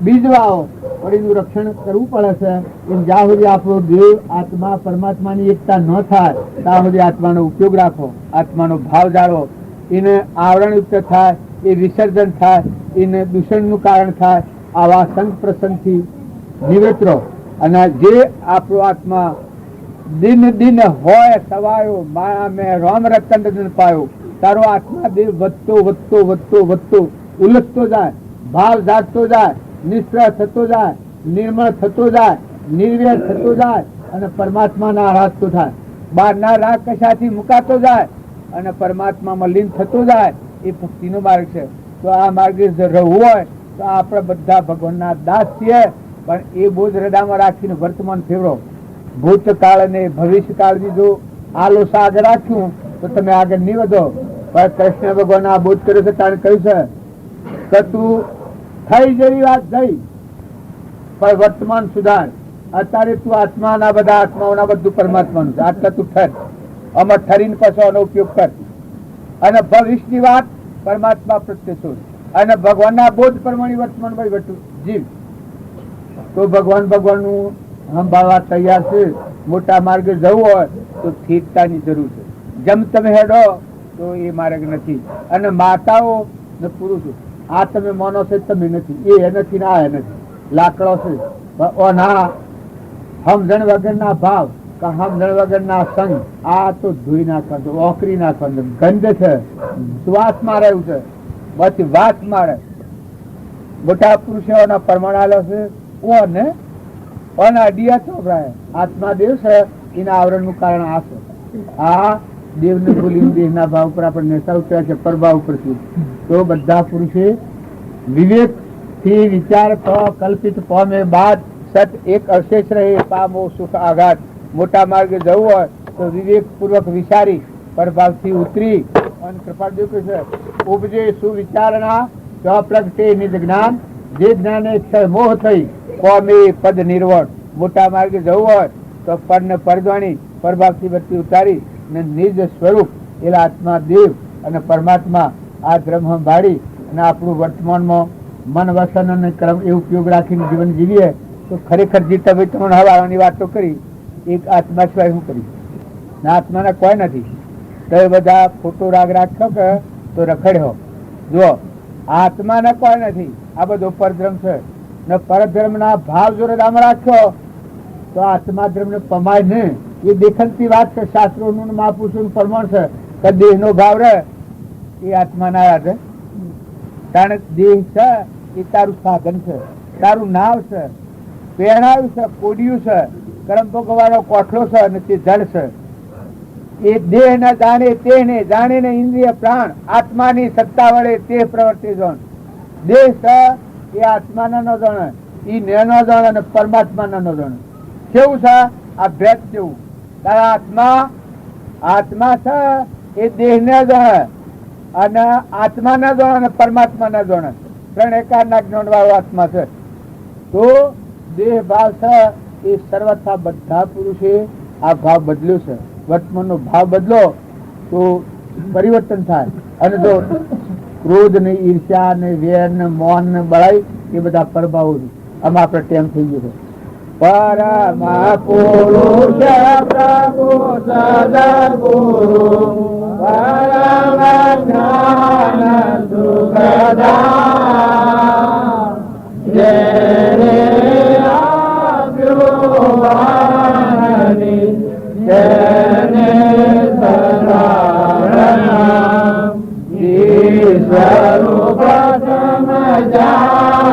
બીજ વાવો, પણ એનું રક્ષણ કરવું પડે છે. એમ જ્યાં સુધી આપણો દેવ આત્મા પરમાત્માની એકતા ન થાય ત્યાં સુધી આત્માનો ઉપયોગ રાખો, આત્માનો ભાવ જાળવો. એને આવરણયુક્ત થાય, એ વિસર્જન થાય, એને દૂષણનું કારણ થાય. આવા સંગ પ્રસંગથી નિવૃત્ત રહો. અને જે આપણો આત્મા દિન દિન હોય સવાયો માયા મેં રામ રતન પાયો, તારો આત્મા દેવ વધતો વધતો વધતો વધતો ઉલસતો જાય, ભાવ જાગતો જાય, નિષ્ફળ થતો જાય, નિર્મળ થતો જાય, નિર્વ્યર થતો જાય અને પરમાત્માના આરાધતો થાય. બહારના રાગ કશાથી મુકાતો જાય અને પરમાત્મામાં લીન થતો જાય. એ ભક્તિનો માર્ગ છે. તો આ માર્ગે રહેવું હોય તો આપણે બધા ભગવાનના દાસ છીએ. પણ એ બોધ હૃદયમાં રાખીને વર્તમાન ફેરવો. ભૂતકાળ અને ભવિષ્યકાળની જો આલો સાગ રાખ્યું તો તમે આગળ નહીં વધો. પણ કૃષ્ણ ભગવાન આ બોધ કર્યો છે, તારે કહ્યું છે કે તું થઈ જેવી વાત થઈ પણ વર્તમાન સુધાર. અત્યારે તું આત્માના બધા આત્માઓના બધું પરમાત્માનું છે. આટલા તું ઠર, આમાં ઠરીને પછી આનો ઉપયોગ કર. અને ભવિષ્યની વાત પરમાત્મા પ્રત્યે છોડ અને ભગવાનના બોધ પ્રમાણે વર્તમાન જીવ. તો ભગવાનનું સંભાળવા તૈયાર છે. મોટા માર્ગે જવું હોય તો સ્થિરતાની જરૂર છે. જેમ તમે હેડો તો એ માર્ગ નથી. અને માતાઓ ને પુરુષો આ તમે માનો છો તમે નથી, એ નથી ને આ નથી. લાકડો છે ના સમજણ વગરના ભાવ, સમજણ વગરના સંગ, આ તો ધોઈ નાખવાનો, ઓકરી નાખવાનો, ગંધ છે, શ્વાસ મારે એવું છે, પછી વાત મારે. મોટા પુરુષોના પ્રમાણ આલો છે ઓને અડિયા ચોપડાય આત્મા દેવ છે. એના આવરણનું કારણ આ છે. આ દેવને ભૂલી દેહના ભાવ ઉપર આપણે નેતા ઉતર્યા છે, પરભાવ ઉપરથી. તો બધા પુરુષે વિવેક થી વિચાર તો કલ્પિત પામે બાદ સત એક અવશેષ રહે પામો સુખ આઘાત. મોટા માર્ગે જવું હોય તો વિવેક પૂર્વક વિચારી પરભાવથી ઉતરી અને કૃપાદેવ કહે છે ઉપજે સુવિચારણા પ્રગટે નિજ જ્ઞાન, જે જ્ઞાને ક્ષય મોહ થઈ કોમે પદ નિર્વણ. મોટા માર્ગે જવું હોય તો પરને પરદ્વાણી પરભાવથી વૃત્તિ ઉતારી ને નિજ સ્વરૂપ એટલે આત્મા દેવ અને પરમાત્મા આ ધર્મ સંભાળી અને આપણું વર્તમાનમાં મન વસન અને કર્મ એ ઉપયોગ રાખીને જીવન જીવીએ તો ખરેખર જીતા ભાઈ તમને હવાવાની વાતો કરી. એક આત્મા સિવાય શું કરી? આત્માના કોઈ નથી. તો એ બધા ખોટો રાગ રાખ્યો કે તો રખડ્યો. જો આત્માના કોઈ નથી, આ બધો પરધર્મ છે. ને પરધર્મ ના ભાવ જો હૃદયમાં રાખ્યો તો આત્મા ધર્મ ને પમાય ને. એ દેખનતી વાત છે. શાસ્ત્રોનું મહાપુરુષોનું પ્રમાણ છે કે દેહ નો ભાવ રહે એ આત્મા ના યાદ. કારણ દેહ છે એ તારું સાધન છે, તારું નાવ છે, પહેણાયું છે, કોડિયું છે, કર્મ ભોગવવાનો કોઠલો છે અને તે જળ છે. એ દેહ ના જાણે તેને જાણે ને ઇન્દ્રિય પ્રાણ આત્માની સત્તા વડે તે પ્રવર્તે જાણ. દેહ છે એ આત્માના ન જાણે, એ ને ન જાણે અને પરમાત્માના ન જાણે. કેવું છે આ ભેદ? કેવું તારા આત્મા છે એ દેહ ને જાણે અને આત્મા ના જાણે અને પરમાત્મા ના જાણે. ત્રણ એકાર ના જ્ઞાન વાળો આત્મા છે. તો દેહ ભાવ છે એ સર્વથા બધા પુરુષે આ ભાવ બદલ્યો છે. વર્તમાન નો ભાવ બદલો તો પરિવર્તન થાય. અને જો ક્રોધ ને ઈર્ષ્યા ને વેર ને મૌન ને બળાઈ એ બધા પ્રભાવો આમાં આપણે ટેમ થઈ ગયો છે. પરમા પુરુષ પ્રભુ સદગુરુ પરમ જ્ઞાન સુખદાન જેને આપ્યું વાણી જેને સદારણા સ્વરૂપ સમજાય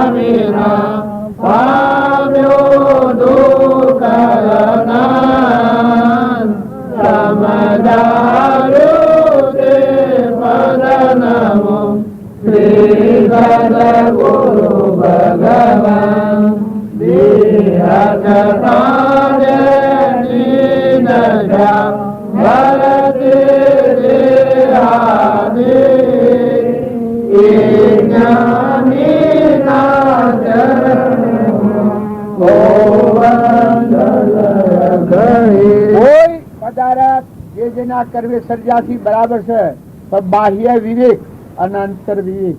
કોઈ પદાર્થ જે જેના કરવે સર્જાથી બરાબર છે, પણ બાહ્ય વિવેક અને અંતર વિવેક.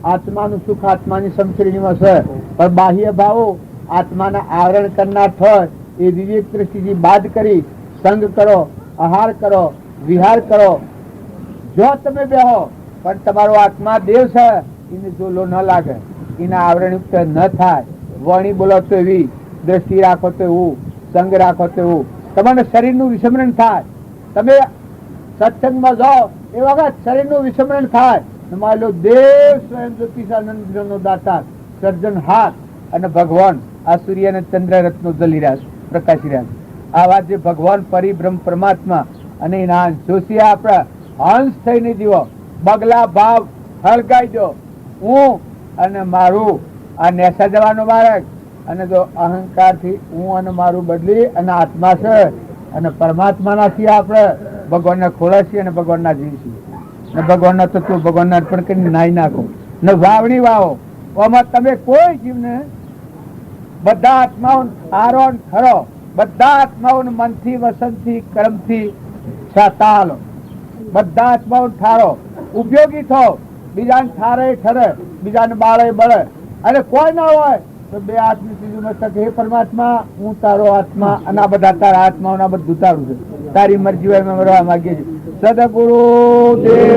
આત્માનું સુખ આત્માની સમશ્રેણીમાં છે, પણ બાહ્ય ભાવો આત્માના આવરણ કરનાર થાય એ વિવેક દ્રષ્ટિથી બાદ કરી સંગ કરો, આહાર કરો, વિહાર કરો. જો તમે બેહો પણ તમારો આત્મા દેવ છે એને જોલો ન લાગે, એના આવરણ યુક્ત ન થાય. વાણી બોલો તો એવી, દ્રષ્ટિ રાખો તો એવું, સંગ રાખો તો એવું. તમારે શરીરનું વિસ્મરણ થાય. તમે સત્સંગમાં જાઓ એ વખત શરીરનું વિસ્મરણ થાય. માનો દેવ સ્વયં જ્યોતિષાનંદ દાતા સર્જન હાથ અને ભગવાન આ સૂર્ય અને ચંદ્ર રત્નો જલી રહ્યા છે, પ્રકાશી રહ્યા છે. આવા જે ભગવાન પરિબ્રહ્મ પરમાત્મા અને એના જોશી આપણા હંસ થઈને જીવો. બગલા ભાવ હળગાઈ દો, હું અને મારું આ નેસા જવાનો માર્ગ. અને જો અહંકારથી હું અને મારું બદલી અને આત્મા છે અને પરમાત્માના છીએ આપણે ભગવાનના ખોળા છીએ અને ભગવાનના જીવ છીએ. ને ભગવાનના તત્વો ભગવાનના અર્પણ કરીને નાઈ નાખો ને વાવણી વાવો. આમાં તમે કોઈ જીવને બધા આત્માઓ સારો ને ખરો, બધા આત્માઓને મનથી, વસનથી, કર્મથી તાલો. બધા આત્માઓ ઠારો, ઉપયોગી થો. બીજાને ઠારે ઠરે, બીજાને બાળે બળે. અને કોઈ ના હોય તો બે હાથની સીધું મસ્તક, હે પરમાત્મા હું તારો આત્મા અને આ બધા તારા આત્માઓના બધું તારું છે, તારી મરજી હોય એમાં મરવા માંગીએ છીએ. સદગુરુ દેવ